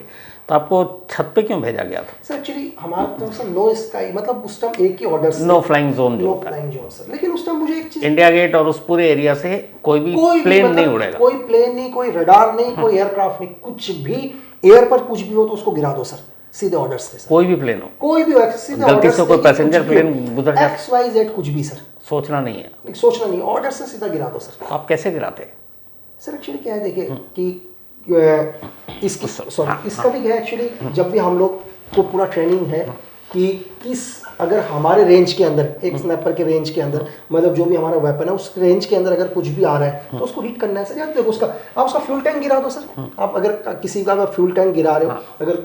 A: तो आपको छत पे क्यों भेजा गया था?
B: सर एक्चुअली हमारा तरफ से नो स्काई, मतलब उस टाइम एक ही ऑर्डर,
A: नो फ्लाइंग जोन जो
B: नो फ्लाइंग जोन सर। लेकिन उस टाइम मुझे एक चीज,
A: इंडिया गेट और उस पूरे एरिया से कोई भी प्लेन
B: मतलब
A: नहीं उड़ेगा,
B: कोई प्लेन नहीं, कोई रडार नहीं, कोई एयरक्राफ्ट नहीं, कुछ भी एयर पर कुछ भी हो तो उसको गिरा दो सर, सीधे ऑर्डर्स थे सर।
A: कोई भी प्लेन हो,
B: कोई भी हो, सीधे
A: गलती से कोई पैसेंजर प्लेन गुजर जाए,
B: XYZ कुछ भी सर,
A: सोचना नहीं है,
B: सोचना नहीं, ऑर्डर से सीधा गिरा दो सर।
A: तो आप कैसे गिराते?
B: सर एक्चुअली क्या है, देखिए कि इसकी सॉरी इसका भी क्या है एक्चुअली, जब भी हम लोग को पूरा ट्रेनिंग है कि किस, अगर हमारे रेंज के अंदर, एक स्नैपर के रेंज के अंदर, मतलब जो भी हमारा वेपन है उस रेंज के अंदर अगर कुछ भी आ रहा है तो उसको हिट करना है सर। यार देखो उसका, आप उसका फ्यूल टैंक गिरा दो सर। आप अगर किसी का फ्यूल टैंक गिरा रहे हो, अगर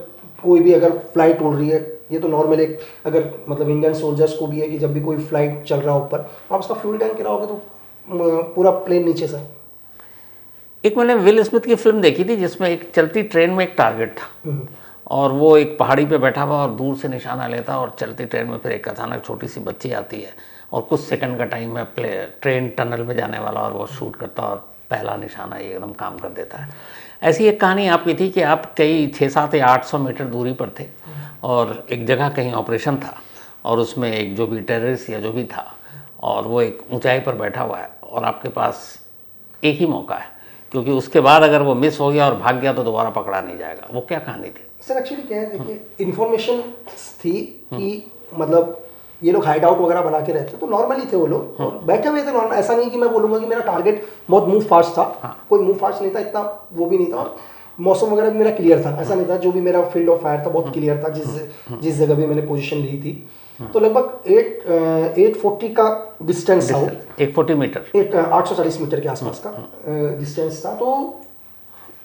B: कोई भी अगर फ्लाइट उड़ रही है, ये तो नॉर्मल एक, अगर मतलब इंडियन सोल्जर्स को भी है कि जब भी कोई फ्लाइट चल रहा है ऊपर, आप उसका फ्यूल टैंक गिराओगे तो पूरा प्लेन नीचे सर।
A: एक मैंने विल स्मिथ की फिल्म देखी थी जिसमें एक चलती ट्रेन में एक टारगेट था, और वो एक पहाड़ी पे बैठा हुआ और दूर से निशाना लेता, और चलती ट्रेन में फिर एक अचानक छोटी सी बच्ची आती है और कुछ सेकंड का टाइम है, ट्रेन टनल में जाने वाला, और वो शूट करता और पहला निशाना ये एकदम काम कर देता है। ऐसी एक कहानी आपकी थी कि आप कई 600 या 800 मीटर दूरी पर थे और एक जगह कहीं ऑपरेशन था, और उसमें एक जो भी टेररिस्ट या जो भी था, और वो एक ऊंचाई पर बैठा हुआ है, और आपके पास एक ही मौका है, क्योंकि उसके बाद अगर वो मिस हो गया और भाग गया तो दोबारा पकड़ा नहीं जाएगा। वो क्या कहानी थी?
B: सर एक्चुअली क्या है, देखिए इन्फॉर्मेशन थी कि मतलब ये लोग हाइड आउट वगैरह बना के रहते, तो नॉर्मली थे वो लोग और बैठे हुए थे नॉर्मल। ऐसा नहीं कि मैं बोलूँगा कि मेरा टारगेट बहुत मूव फास्ट था, कोई मूव फास्ट नहीं था, इतना वो भी नहीं था, और मौसम वगैरह भी मेरा क्लियर था, ऐसा नहीं था। जो भी मेरा फील्ड ऑफ फायर था बहुत क्लियर था, जिस जगह भी मैंने पोजीशन ली थी, तो लगभग 840 का डिस्टेंस था,
A: 840 मीटर,
B: 840 मीटर के आसपास का डिस्टेंस था। तो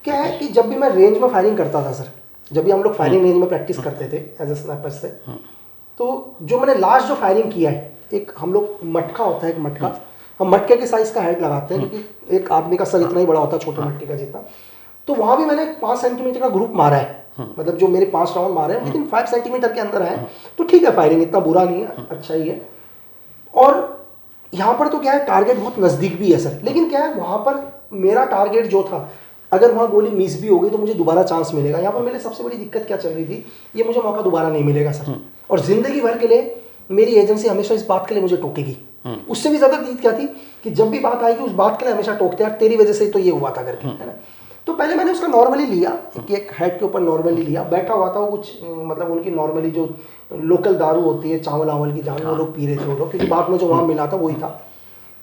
B: क्या है कि जब भी मैं रेंज में फायरिंग करता था सर, जब भी हम लोग फायरिंग रेंज में प्रैक्टिस करते थे एज ए स्नाइपर से, तो जो मैंने लास्ट जो फायरिंग किया है, एक हम लोग मटका होता है, एक मटका, हम मटके के साइज का हेड लगाते हैं क्योंकि एक आदमी का सर इतना ही बड़ा होता है, छोटे मटके का जितना। तो वहां भी मैंने 5 सेंटीमीटर का ग्रुप मारा है, मतलब जो मेरे 5 राउंड मारे हैं, लेकिन 5 सेंटीमीटर के अंदर है, तो ठीक है, फायरिंग इतना बुरा नहीं है, अच्छा ही है। और यहाँ पर तो क्या है, टारगेट बहुत नज़दीक भी है सर, लेकिन क्या है वहाँ पर मेरा टारगेट जो था, अगर वहाँ गोली मिस भी हो गई तो मुझे दोबारा चांस मिलेगा। यहाँ पर मेरे सबसे बड़ी दिक्कत क्या चल रही थी, ये मुझे मौका दोबारा नहीं मिलेगा सर, और जिंदगी भर के लिए मेरी एजेंसी हमेशा इस बात के लिए मुझे टोकेगी। उससे भी ज़्यादा चीज़ क्या थी कि जब भी बात आएगी उस बात के लिए हमेशा टोकते हैं, तेरी वजह से ही तो ये हुआ था करके, है ना। तो पहले मैंने उसका नॉर्मली लिया कि एक हेड के ऊपर नॉर्मली लिया, बैठा हुआ था वो, कुछ मतलब उनकी नॉर्मली जो लोकल दारू होती है, चावल आवल की दारू, वो लोग पी रहे थे वो लोग, क्योंकि बाद में जो वहाँ मिला था वही था।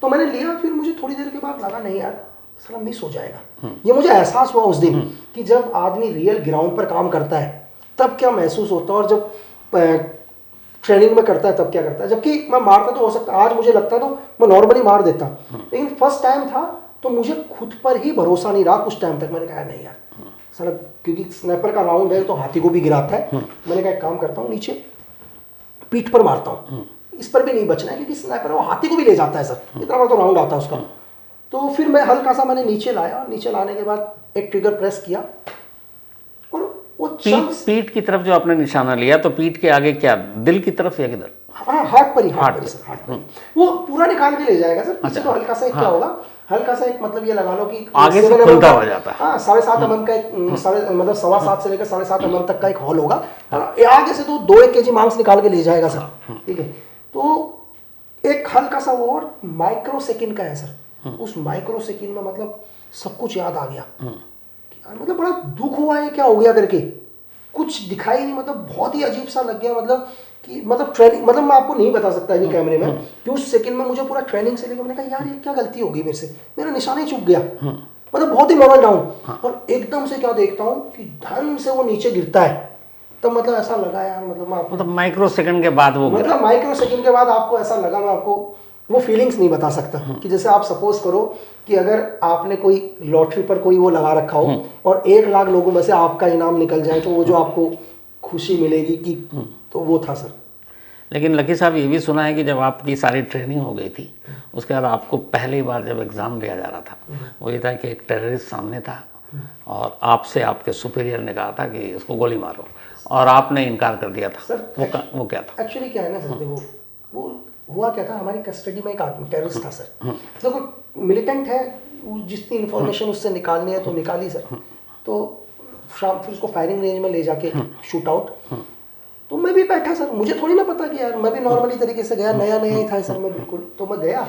B: तो मैंने लिया, फिर मुझे थोड़ी देर के बाद लगा नहीं यार साला मिस हो जाएगा। ये मुझे एहसास हुआ उस दिन कि जब आदमी रियल ग्राउंड पर काम करता है तब क्या महसूस होता है, और जब ट्रेनिंग में करता है तब क्या करता है। जबकि मैं मारता तो हो सकता, आज मुझे लगता तो मैं नॉर्मली मार देता, लेकिन फर्स्ट टाइम था तो मुझे खुद पर ही भरोसा नहीं रहा कुछ टाइम तक। मैंने कहा नहीं यार साला, क्योंकि स्नाइपर का राउंड है तो हाथी को भी गिराता है। मैंने कहा एक काम करता हूँ, नीचे पीठ पर मारता हूँ, इस पर भी नहीं बचना है क्योंकि स्नाइपर वो हाथी को भी ले जाता है सर, इतना बड़ा तो राउंड आता है उसका। तो फिर मैं हल्का सा मैंने नीचे लाया, नीचे लाने के बाद एक ट्रिगर प्रेस किया, और वो
A: पीठ की तरफ जो आपने निशाना लिया, तो पीठ के आगे क्या, दिल की तरफ या किधर?
B: हाँ, हार्ट पर ही, हार्ट पर सर, हार्ट पर। वो पूरा निकाल के ले जाएगा सर। पीछे तो हल्का सा क्या होगा, हल्का सा एक मतलब ये लगा लो कि
A: आगे से खुलता हो जाता है।
B: हाँ, 7.5 mm का एक मतलब 7.25 से लेकर 7.5 mm तक का एक हॉल होगा, और आगे से तो 2-1 kg मांस निकाल के ले जाएगा सर, ठीक है। तो एक हल्का सा वो और माइक्रो सेकेंड का है सर। उस माइक्रो सेकेंड में मतलब सब कुछ याद आ गया, मतलब बड़ा दुख हुआ है क्या हो गया करके, कुछ दिखाई नहीं, मतलब बहुत ही अजीब सा लग गया, मतलब कि मतलब ट्रेनिंग, मतलब मैं आपको नहीं बता सकता नहीं कैमरे में कि उस सेकंड में मुझे पूरा ट्रेनिंग से लेकर मैंने कहा यार ये क्या गलती हो गई मेरे से, मेरा निशाना ही चूक गया, मतलब बहुत ही मॉरल डाउन। और एकदम से क्या देखता हूँ कि धन से वो नीचे गिरता है, तब मतलब ऐसा लगा यार, मतलब मैं आपको
A: मतलब माइक्रो सेकंड के बाद वो गिरा।
B: मतलब माइक्रो सेकंड के बाद आपको ऐसा लगा, मैं आपको वो फीलिंग्स नहीं बता सकता कि जैसे आप सपोज करो कि अगर आपने कोई लॉटरी पर कोई वो लगा रखा हो और 1 लाख लोगों में से आपका इनाम निकल जाए, तो वो जो आपको खुशी मिलेगी कि, तो वो था सर।
A: लेकिन लकी साहब ये भी सुना है कि जब आपकी सारी ट्रेनिंग हो गई थी, उसके बाद आपको पहली बार जब एग्ज़ाम दिया जा रहा था, वो ये था कि एक टेररिस्ट सामने था और आपसे आपके सुपीरियर ने कहा था कि इसको गोली मारो, और आपने इनकार कर दिया था।
B: सर
A: वो क्या था?
B: एक्चुअली क्या है ना सर, देखो वो हुआ क्या था, हमारी कस्टडी में एक आदमी टेररिस्ट था सर। देखो मिलिटेंट है, वो जितनी इन्फॉर्मेशन उससे निकालनी है तो निकाली सर। तो शाम फिर उसको फायरिंग रेंज में ले जाके शूट आउट, तो मैं भी बैठा सर, मुझे थोड़ी ना पता कि यार, मैं भी नॉर्मली तरीके से गया, नया नया ही था सर मैं बिल्कुल। तो मैं गया,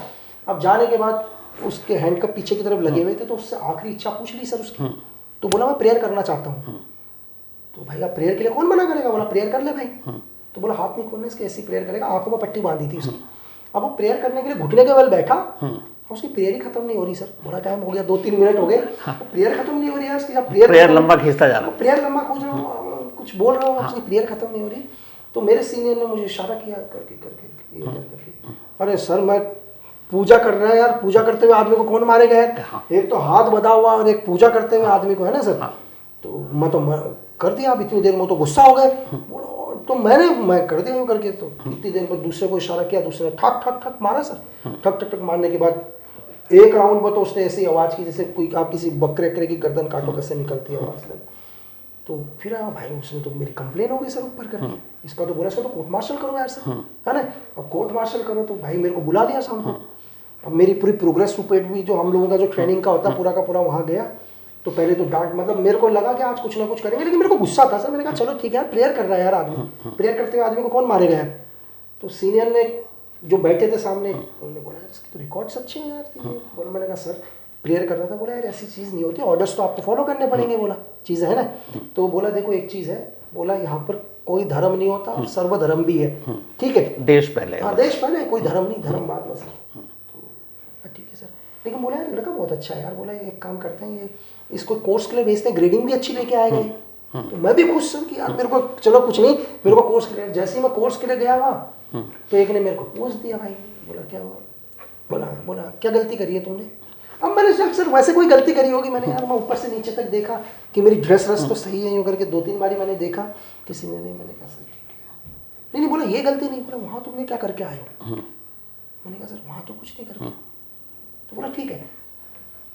B: अब जाने के बाद उसके हैंड कप पीछे की तरफ लगे हुए थे, तो उससे आखिरी इच्छा पूछ ली सर उसकी। तो बोला मैं प्रेयर करना चाहता हूँ। तो भाई अब प्रेयर के लिए कौन मना करेगा, बोला प्रेयर कर ले भाई। तो बोला हाथ नहीं खोलने इसके, ऐसी प्रेयर करेगा, आंखों में पट्टी बांधी थी उसने। अब वो प्रेयर करने के लिए घुटने के बल बैठा, उसकी प्रेयर ही खत्म नहीं हो रही सर। बड़ा टाइम हो गया, 2-3 मिनट हो गए, प्रेयर खत्म नहीं हो रही है उसकी।
A: प्रेयर लंबा खींचता जा रहा है,
B: प्रेयर लंबा खींच रहा हूँ, कुछ बोल रहा हूँ, उसकी प्रेयर खत्म नहीं हो रही। तो मेरे सीनियर ने मुझे इशारा किया करके करके ये करके, अरे सर मैं पूजा कर रहा है यार, पूजा करते हुए आदमी को कौन मारेगा यार, एक तो हाथ बधा हुआ और एक पूजा करते हुए आदमी को, है ना सर। तो मैं तो कर दिया, अब इतनी देर में तो गुस्सा हो गए, तो मैं कर दिया करके। तो इतनी देर में दूसरे को इशारा किया, दूसरे ने ठक ठक ठक मारा सर। ठक ठक ठक मारने के बाद एक राउंड में तो उसने ऐसी आवाज़ की जैसे कोई आप किसी बकरे वकरे की गर्दन काटो कैसे निकलती है आवाज़ लगी। तो फिर भाई उसने तो मेरी कंप्लेन हो गई सर ऊपर करके, इसका तो बोला इसका तो कोर्ट मार्शल करो यार सर, है ना। अब कोर्ट मार्शल करो तो भाई मेरे को बुला लिया शाम को। अब मेरी पूरी प्रोग्रेस रिपोर्ट भी, जो हम लोगों का जो ट्रेनिंग का होता है पूरा का पूरा, वहाँ गया। तो पहले तो डांट, मतलब मेरे को लगा कि आज कुछ ना कुछ करेंगे, लेकिन मेरे को गुस्सा था सर। मैंने कहा चलो ठीक है यार, प्रेयर कर रहा है यार आदमी, प्रेयर करते हुए आदमी को कौन मारेगा यार। तो सीनियर ने जो बैठे थे सामने, उन्होंने बोला यार इसकी तो रिकॉर्ड्स अच्छे हैं यार। बोला, मैंने कहा सर प्रेयर कर रहा था। बोला यार ऐसी चीज़ नहीं होती, ऑर्डर्स तो आपको फॉलो करने पड़ेंगे, बोला चीज़ है ना। तो बोला देखो एक चीज़ है, बोला यहाँ पर कोई धर्म नहीं होता और सर्वधर्म भी है, ठीक है।
A: देश पहले,
B: हाँ देश पहले, कोई धर्म नहीं, धर्म बाद में सर। तो ठीक है सर, लेकिन बोला यार लड़का बहुत अच्छा है यार। बोला एक काम करते हैं, ये इसको कोर्स के लिए भेजते हैं, ग्रेडिंग भी अच्छी लेके आएगा। तो मैं भी खुश सर कि यार मेरे को चलो कुछ नहीं, मेरे को कोर्स के लिए, जैसे ही मैं कोर्स के लिए गया वहाँ, तो एक ने मेरे को पोज दिया भाई। बोला क्या हुआ, बोला क्या गलती करी है तुमने। अब मैंने सर वैसे कोई गलती करी होगी, मैंने यार मैं ऊपर से नीचे तक देखा कि मेरी ड्रेस रस तो सही है, यूँ करके 2-3 बारी मैंने देखा, किसी ने नहीं। मैंने कहा सर ठीक है, नहीं बोला ये गलती नहीं। बोला वहाँ तुमने क्या करके आए हो। मैंने कहा सर वहाँ तो कुछ नहीं करके। तो बोला ठीक है।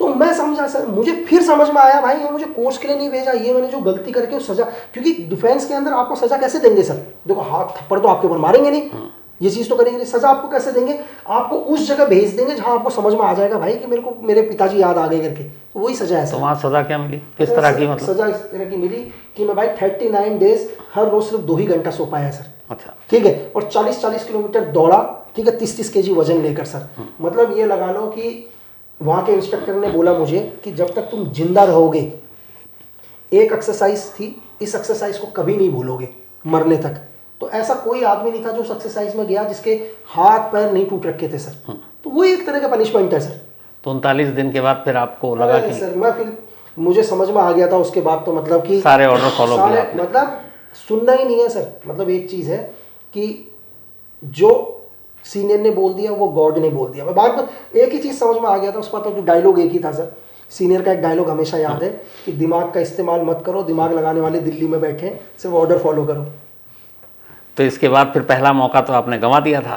B: तो मैं समझा सर, मुझे फिर समझ में आया भाई ये मुझे कोर्स के लिए नहीं भेजा, ये मैंने जो गलती करके उस सजा, क्योंकि डिफेंस के अंदर आपको सजा कैसे देंगे सर, देखो हाथ थप्पड़ तो आपके ऊपर मारेंगे नहीं, ये चीज़ तो करेंगे नहीं। सजा आपको कैसे देंगे, आपको उस जगह भेज देंगे जहां आपको समझ में आ जाएगा भाई कि मेरे को मेरे पिताजी याद आ गए करके, तो वही सजा है सर।
A: तो वहाँ सजा क्या मिली, किस तरह की, मतलब
B: सजा इस तरह की मिली कि मैं भाई 39 डेज हर रोज सिर्फ 2 ही घंटा सो पाया सर।
A: अच्छा,
B: ठीक है, और 40-40 किलोमीटर दौड़ा, ठीक है, 30-30 केजी वजन लेकर सर। मतलब ये लगा लो कि वहाँ के इंस्ट्रक्टर ने बोला मुझे कि जब तक तुम जिंदा रहोगे, एक एक्सरसाइज थी, इस एक्सरसाइज को कभी नहीं भूलोगे मरने तक। तो ऐसा कोई आदमी नहीं था जो उस एक्सरसाइज में गया जिसके हाथ पैर नहीं टूट रखे थे सर। तो वो एक तरह का पनिशमेंट है सर।
A: तो 39 दिन के बाद फिर आपको लगा कि
B: सर मैं फिर मुझे समझ में आ गया था उसके बाद, तो मतलब कि
A: सारे ऑर्डर फॉलो किया,
B: मतलब सुनना ही नहीं है सर। मतलब एक चीज़ है कि जो सीनियर ने बोल दिया वो गॉड ने बोल दिया। मैं बाद में एक ही चीज़ समझ में आ गया था उस पर, तो डायलॉग एक ही था सर। सीनियर का एक डायलॉग हमेशा याद है कि दिमाग का इस्तेमाल मत करो, दिमाग लगाने वाले दिल्ली में बैठे, सिर्फ ऑर्डर फॉलो करो।
A: तो इसके बाद फिर पहला मौका तो आपने गंवा दिया था।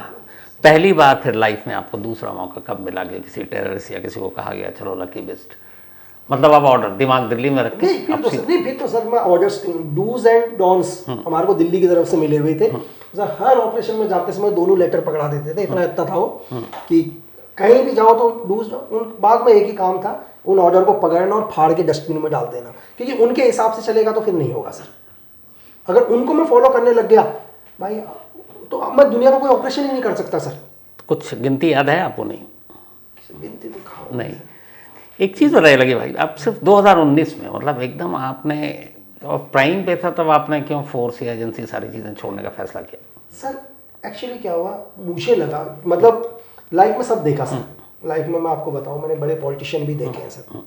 A: पहली बार फिर लाइफ में आपको दूसरा मौका कब मिला कि किसी टेररिस्ट या किसी को कहा गया चलो लकी बेस्ट, मतलब आप ऑर्डर दिमाग दिल्ली में रखते?
B: फिर तो सर मैं ऑर्डर्स, डूज एंड डॉन्स हमारे को दिल्ली की तरफ से मिले हुए थे सर। हर ऑपरेशन में जाते समय दोनों लेटर पकड़ा देते थे, इतना था वो कि कहीं भी जाओ तो डूज, बाद में एक ही काम था, उन ऑर्डर को पकड़ना और फाड़ के डस्टबिन में डाल देना, क्योंकि उनके हिसाब से चलेगा तो फिर नहीं होगा सर। अगर उनको मैं फॉलो करने लग गया भाई, तो अब मैं दुनिया में कोई ऑपरेशन ही नहीं कर सकता सर।
A: कुछ गिनती याद है आपको? नहीं
B: गिनती तो खाओ
A: नहीं। एक चीज़ बताइए लगे भाई, आप सिर्फ 2019 में, मतलब एकदम आपने प्राइम पे था, तब आपने क्यों फोर्स या एजेंसी सारी चीज़ें छोड़ने का फैसला किया?
B: सर एक्चुअली क्या हुआ, मुझे लगा, मतलब लाइफ में सब देखा सर। लाइफ में मैं आपको बताऊं, मैंने बड़े पॉलिटिशियन भी देखे हैं सर।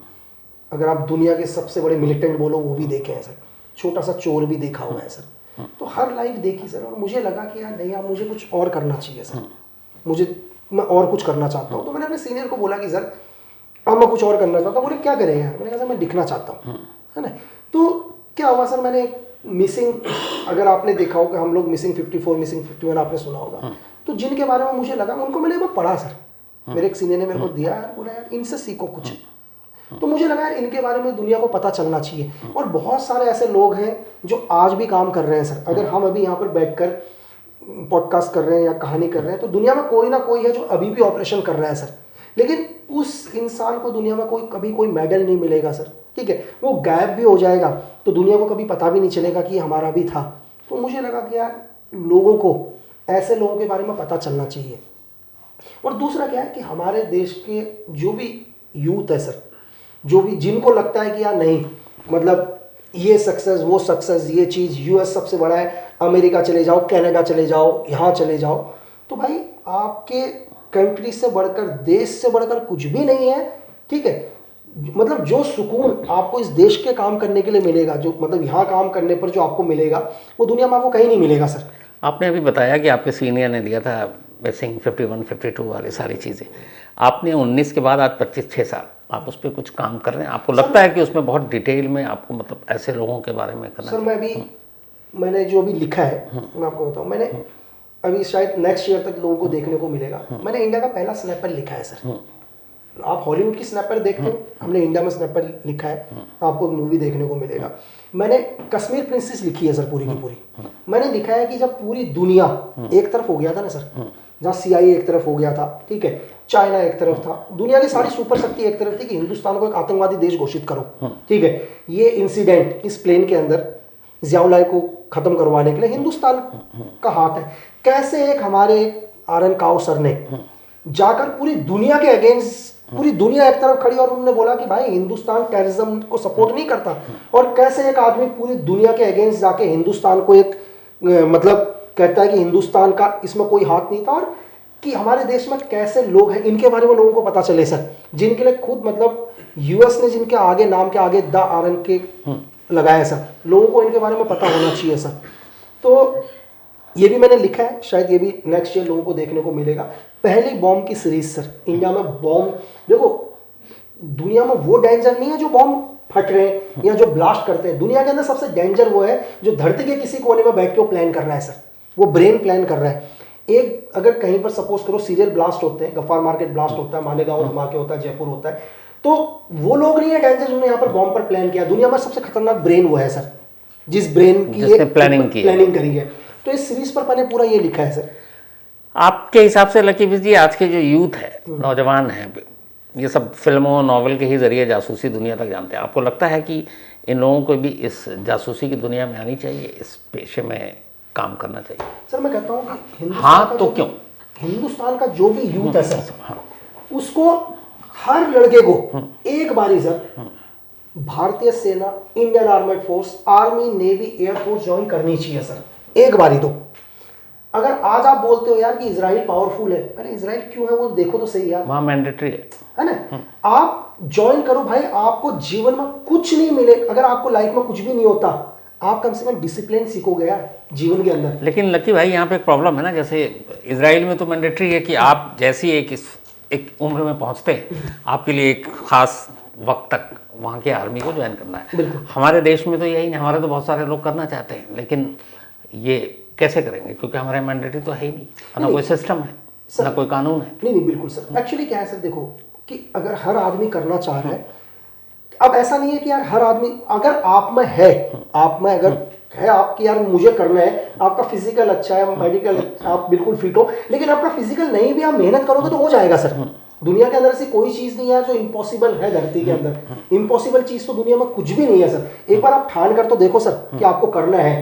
B: अगर आप दुनिया के सबसे बड़े मिलिटेंट बोलो वो भी देखे हैं सर। छोटा सा चोर भी देखा हुआ है सर। तो हर लाइफ देखी सर, और मुझे लगा कि यार नहीं यार मुझे कुछ और करना चाहिए सर, मैं और कुछ करना चाहता हूँ। तो मैंने अपने सीनियर को बोला कि सर अब मैं कुछ और करना चाहता हूँ। बोले क्या करेंगे यार? मैंने कहा सर मैं दिखना चाहता हूँ, है ना। तो क्या हुआ सर, मैंने मिसिंग, अगर आपने देखा हो कि हम लोग मिसिंग 54, मिसिंग 51 आपने सुना होगा, तो जिनके बारे में मुझे लगा, उनको मैंने एक बार पढ़ा सर, मेरे एक सीनियर ने मेरे को दिया यार, बोला यार इनसे सीखो कुछ। तो मुझे लगा यार इनके बारे में दुनिया को पता चलना चाहिए। और बहुत सारे ऐसे लोग हैं जो आज भी काम कर रहे हैं सर। अगर हम अभी यहाँ पर बैठकर पॉडकास्ट कर रहे हैं या कहानी कर रहे हैं, तो दुनिया में कोई ना कोई है जो अभी भी ऑपरेशन कर रहा है सर, लेकिन उस इंसान को दुनिया में कभी कोई मेडल नहीं मिलेगा सर, ठीक है। वो गायब भी हो जाएगा तो दुनिया को कभी पता भी नहीं चलेगा कि हमारा भी था। तो मुझे लगा कि यार लोगों को, ऐसे लोगों के बारे में पता चलना चाहिए। और दूसरा क्या है कि हमारे देश के जो भी यूथ है सर, जो भी जिनको लगता है कि यार नहीं, मतलब ये सक्सेस वो सक्सेस, ये चीज़ यूएस सबसे बड़ा है, अमेरिका चले जाओ, कनाडा चले जाओ, यहाँ चले जाओ, तो भाई आपके कंट्री से बढ़कर, देश से बढ़कर कुछ भी नहीं है, ठीक है। मतलब जो सुकून आपको इस देश के काम करने के लिए मिलेगा, जो मतलब यहाँ काम करने पर जो आपको मिलेगा, वो दुनिया में आपको कहीं नहीं मिलेगा सर।
A: आपने अभी बताया कि आपके सीनियर ने दिया था बेसिंग 51, 52 वाली सारी चीज़ें। आपने 19 के बाद आज 25-6 साल आप उस पर कुछ काम कर रहे हैं। आपको लगता है कि उसमें बहुत डिटेल में आपको मतलब ऐसे लोगों के बारे में करना?
B: सर मैंने जो अभी लिखा है मैं आपको बताऊँ, मैंने अभी शायद नेक्स्ट ईयर तक लोगों को देखने को मिलेगा। मैंने इंडिया का पहला स्नैपर लिखा है सर। आप हॉलीवुड की स्नैपर देखते हो, हमने इंडिया में स्नैपर लिखा है, आपको मूवी देखने को मिलेगा। मैंने कश्मीर प्रिंसेस लिखी है सर, पूरी की पूरी। मैंने लिखा है कि जब पूरी दुनिया एक तरफ हो गया था ना सर, जहाँ CIA एक तरफ हो गया था, ठीक है, चाइना एक तरफ था, दुनिया की सारी सुपर शक्ति एक तरफ थी कि हिंदुस्तान को एक आतंकवादी देश घोषित करो, ठीक है। ये इंसिडेंट इस प्लेन के अंदर जियाउल्लाह को खत्म करवाने के लिए हिंदुस्तान का हाथ है। कैसे एक हमारे RN काओ सर ने जाकर पूरी दुनिया के अगेंस्ट, पूरी दुनिया एक तरफ खड़ी और उन्होंने बोला कि भाई हिंदुस्तान टेररिज्म को सपोर्ट नहीं करता, और कैसे एक आदमी पूरी दुनिया के अगेंस्ट जाके हिंदुस्तान को एक मतलब कहता है कि हिंदुस्तान का इसमें कोई हाथ नहीं था। और कि हमारे देश में कैसे लोग हैं, इनके बारे में लोगों को पता चले सर, जिनके लिए खुद मतलब यूएस ने जिनके आगे नाम के आगे द RN के लगाया सर, लोगों को इनके बारे में पता होना चाहिए सर। तो ये भी मैंने लिखा है, शायद ये भी नेक्स्ट ईयर लोगों को देखने को मिलेगा। पहली बॉम्ब की सीरीज सर, इंडिया में बॉम्ब, देखो दुनिया में वो डेंजर नहीं है जो बॉम्ब फट रहे हैं या जो ब्लास्ट करते हैं। दुनिया के अंदर सबसे डेंजर वो है जो धरती के किसी कोने में बैठ के वो प्लान कर रहा है सर, वो ब्रेन प्लान कर रहा है। एक अगर कहीं पर सपोज करो सीरियल ब्लास्ट होते हैं, गफ्फार मार्केट ब्लास्ट होता है, मालेगांव धमाके होता है, जयपुर होता है, तो वो लोग नहीं है डेंजर जिन्होंने यहाँ पर बॉम्ब पर प्लान किया। दुनिया में सबसे खतरनाक ब्रेन वो है सर, जिस ब्रेन की प्लानिंग करी है। तो इस सीरीज पर मैंने पूरा ये लिखा है सर।
A: आपके हिसाब से लकी जी, आज के जो यूथ है, नौजवान है, ये सब फिल्मों नॉवल के ही जरिए जासूसी दुनिया तक जानते हैं। आपको लगता है कि इन लोगों को भी इस जासूसी की दुनिया में आनी चाहिए, इस पेशे में काम करना चाहिए?
B: सर मैं कहता हूँ कि
A: हाँ तो क्यों,
B: हिंदुस्तान का जो भी यूथ है सर, उसको हर लड़के को एक बारी सर भारतीय सेना, Indian armed force, army, navy, air force join करनी चाहिए सर, एक बारी। तो अगर आज आप बोलते हो यार कि इजराइल पावरफुल है, अरे इजराइल क्यों है वो देखो तो सही यार,
A: वहाँ मैंडेटरी है
B: ना। आप ज्वाइन करो भाई, आपको जीवन में कुछ नहीं मिले, अगर आपको लाइफ में कुछ भी नहीं होता, आप कम से कम डिसिप्लिन सीखोगे यार जीवन के अंदर।
A: लेकिन लकी भाई यहाँ पे एक प्रॉब्लम है ना, जैसे इजराइल में तो मैंडेटरी है कि आप जैसी एक उम्र में पहुँचते हैं, आपके लिए एक खास वक्त तक वहाँ के आर्मी को ज्वाइन करना है। हमारे देश में तो यही नहीं, हमारे तो बहुत सारे लोग करना चाहते हैं, लेकिन ये कैसे करेंगे क्योंकि हमारे मैंडेटरी तो है ही नहीं, ना कोई सिस्टम है, ना कोई कानून है।
B: नहीं बिल्कुल सर। एक्चुअली क्या है सर, देखो कि अगर हर आदमी करना चाह रहा है, अब ऐसा नहीं है कि यार हर आदमी, अगर आप में है, आप में अगर है आपकी यार मुझे करना है, आपका फिजिकल अच्छा है, मेडिकल आप बिल्कुल फिट हो, लेकिन आपका फिजिकल नहीं भी आप मेहनत करोगे तो हो जाएगा सर। दुनिया के अंदर ऐसी कोई चीज नहीं है जो इम्पॉसिबल है धरती के अंदर। इम्पॉसिबल चीज तो दुनिया में कुछ भी नहीं है सर। एक बार आप ठान कर तो देखो सर कि आपको करना है,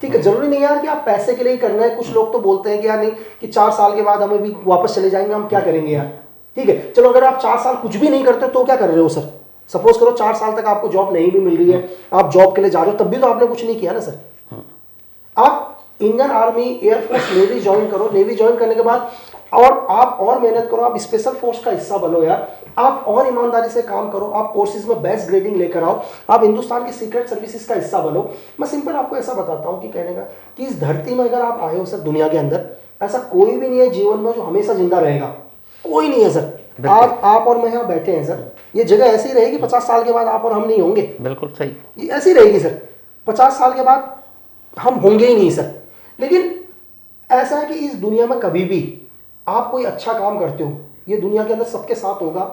B: ठीक है। जरूरी नहीं यार कि आप पैसे के लिए ही करना है। कुछ लोग तो बोलते हैं कि यार नहीं कि 4 साल के बाद हमें भी वापस चले जाएंगे, हम क्या करेंगे यार, ठीक है। चलो अगर आप 4 साल कुछ भी नहीं करते तो क्या कर रहे हो सर? सपोज करो 4 साल तक आपको जॉब नहीं भी मिल रही है, आप जॉब के लिए जा रहे हो, तब भी तो आपने कुछ नहीं किया ना सर। आप Indian army, air force, navy join करो। नेवी ज्वाइन करने के बाद और आप और मेहनत करो, आप स्पेशल फोर्स का हिस्सा बनो यार, आप और ईमानदारी से काम करो, आप कोर्सेज में बेस्ट ग्रेडिंग लेकर आओ, आप हिंदुस्तान की सीक्रेट सर्विसेज का हिस्सा बनो। मैं सिंपल आपको ऐसा बताता हूँ कि कहने का कि इस धरती में अगर आप आए हो सर, दुनिया के अंदर ऐसा कोई भी नहीं है जीवन में जो हमेशा जिंदा रहेगा, कोई नहीं है सर। आप और मैं यहाँ बैठे हैं सर, ये जगह ऐसी रहेगी, 50 साल के बाद आप और हम नहीं होंगे।
A: बिल्कुल सही,
B: ये ऐसी रहेगी सर, 50 साल के बाद हम होंगे ही नहीं सर। लेकिन ऐसा है कि इस दुनिया में कभी भी आप कोई अच्छा काम करते हो, ये दुनिया के अंदर सबके साथ होगा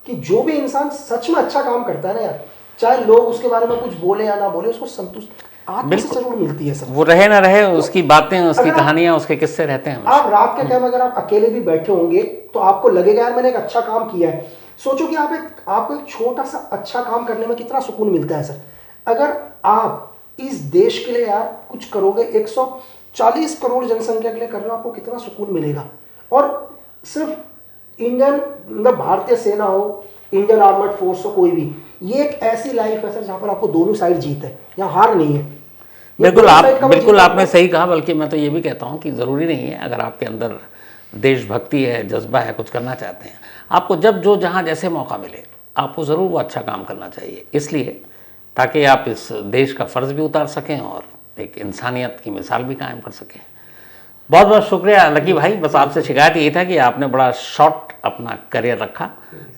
B: कि जो भी इंसान सच में अच्छा काम करता है ना यार, चाहे लोग उसके बारे में कुछ बोले या ना बोले, उसको संतुष्ट आत्मा से जरूर मिलती है सर।
A: वो रहे ना रहे, उसकी बातें, उसकी कहानियां, उसके किस्से रहते हैं।
B: आप रात के टाइम अगर आप अकेले भी बैठे होंगे तो आपको लगेगा यार मैंने एक अच्छा काम किया है। सोचो कि आपको एक छोटा सा अच्छा काम करने में कितना सुकून मिलता है सर। अगर आप इस देश के लिए यार कुछ करोगे, 140 करोड़ जनसंख्या के लिए कर रहे हो, आपको कितना सुकून मिलेगा। और सिर्फ इंडियन मतलब भारतीय सेना हो, इंडियन आर्मड फोर्स हो, कोई भी, ये एक ऐसी लाइफ है सर जहां पर आपको दोनों साइड जीत है, यहाँ हार नहीं है।
A: बिल्कुल आपने सही कहा। बल्कि मैं तो ये भी कहता हूँ कि ज़रूरी नहीं है, अगर आपके अंदर देशभक्ति है, जज्बा है, कुछ करना चाहते हैं, आपको जब जो जहाँ जैसे मौका मिले आपको ज़रूर वो अच्छा काम करना चाहिए, इसलिए ताकि आप इस देश का फ़र्ज़ भी उतार सकें और एक इंसानियत की मिसाल भी कायम कर सकें। बहुत बहुत शुक्रिया लकी भाई। बस आपसे शिकायत यही था कि आपने बड़ा शॉर्ट अपना करियर रखा।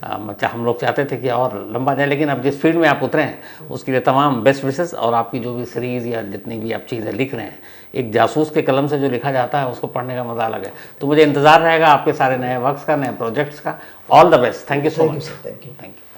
A: हम लोग चाहते थे कि और लंबा जाए, लेकिन अब जिस फील्ड में आप उतरे हैं उसके लिए तमाम बेस्ट विशेस। और आपकी जो भी सीरीज़ या जितनी भी आप चीज़ें लिख रहे हैं, एक जासूस के कलम से जो लिखा जाता है उसको पढ़ने का मज़ा अलग है। तो मुझे इंतज़ार रहेगा आपके सारे नए वर्क्स का, नए प्रोजेक्ट्स का। All the best. Thank you so much.
B: Thank you.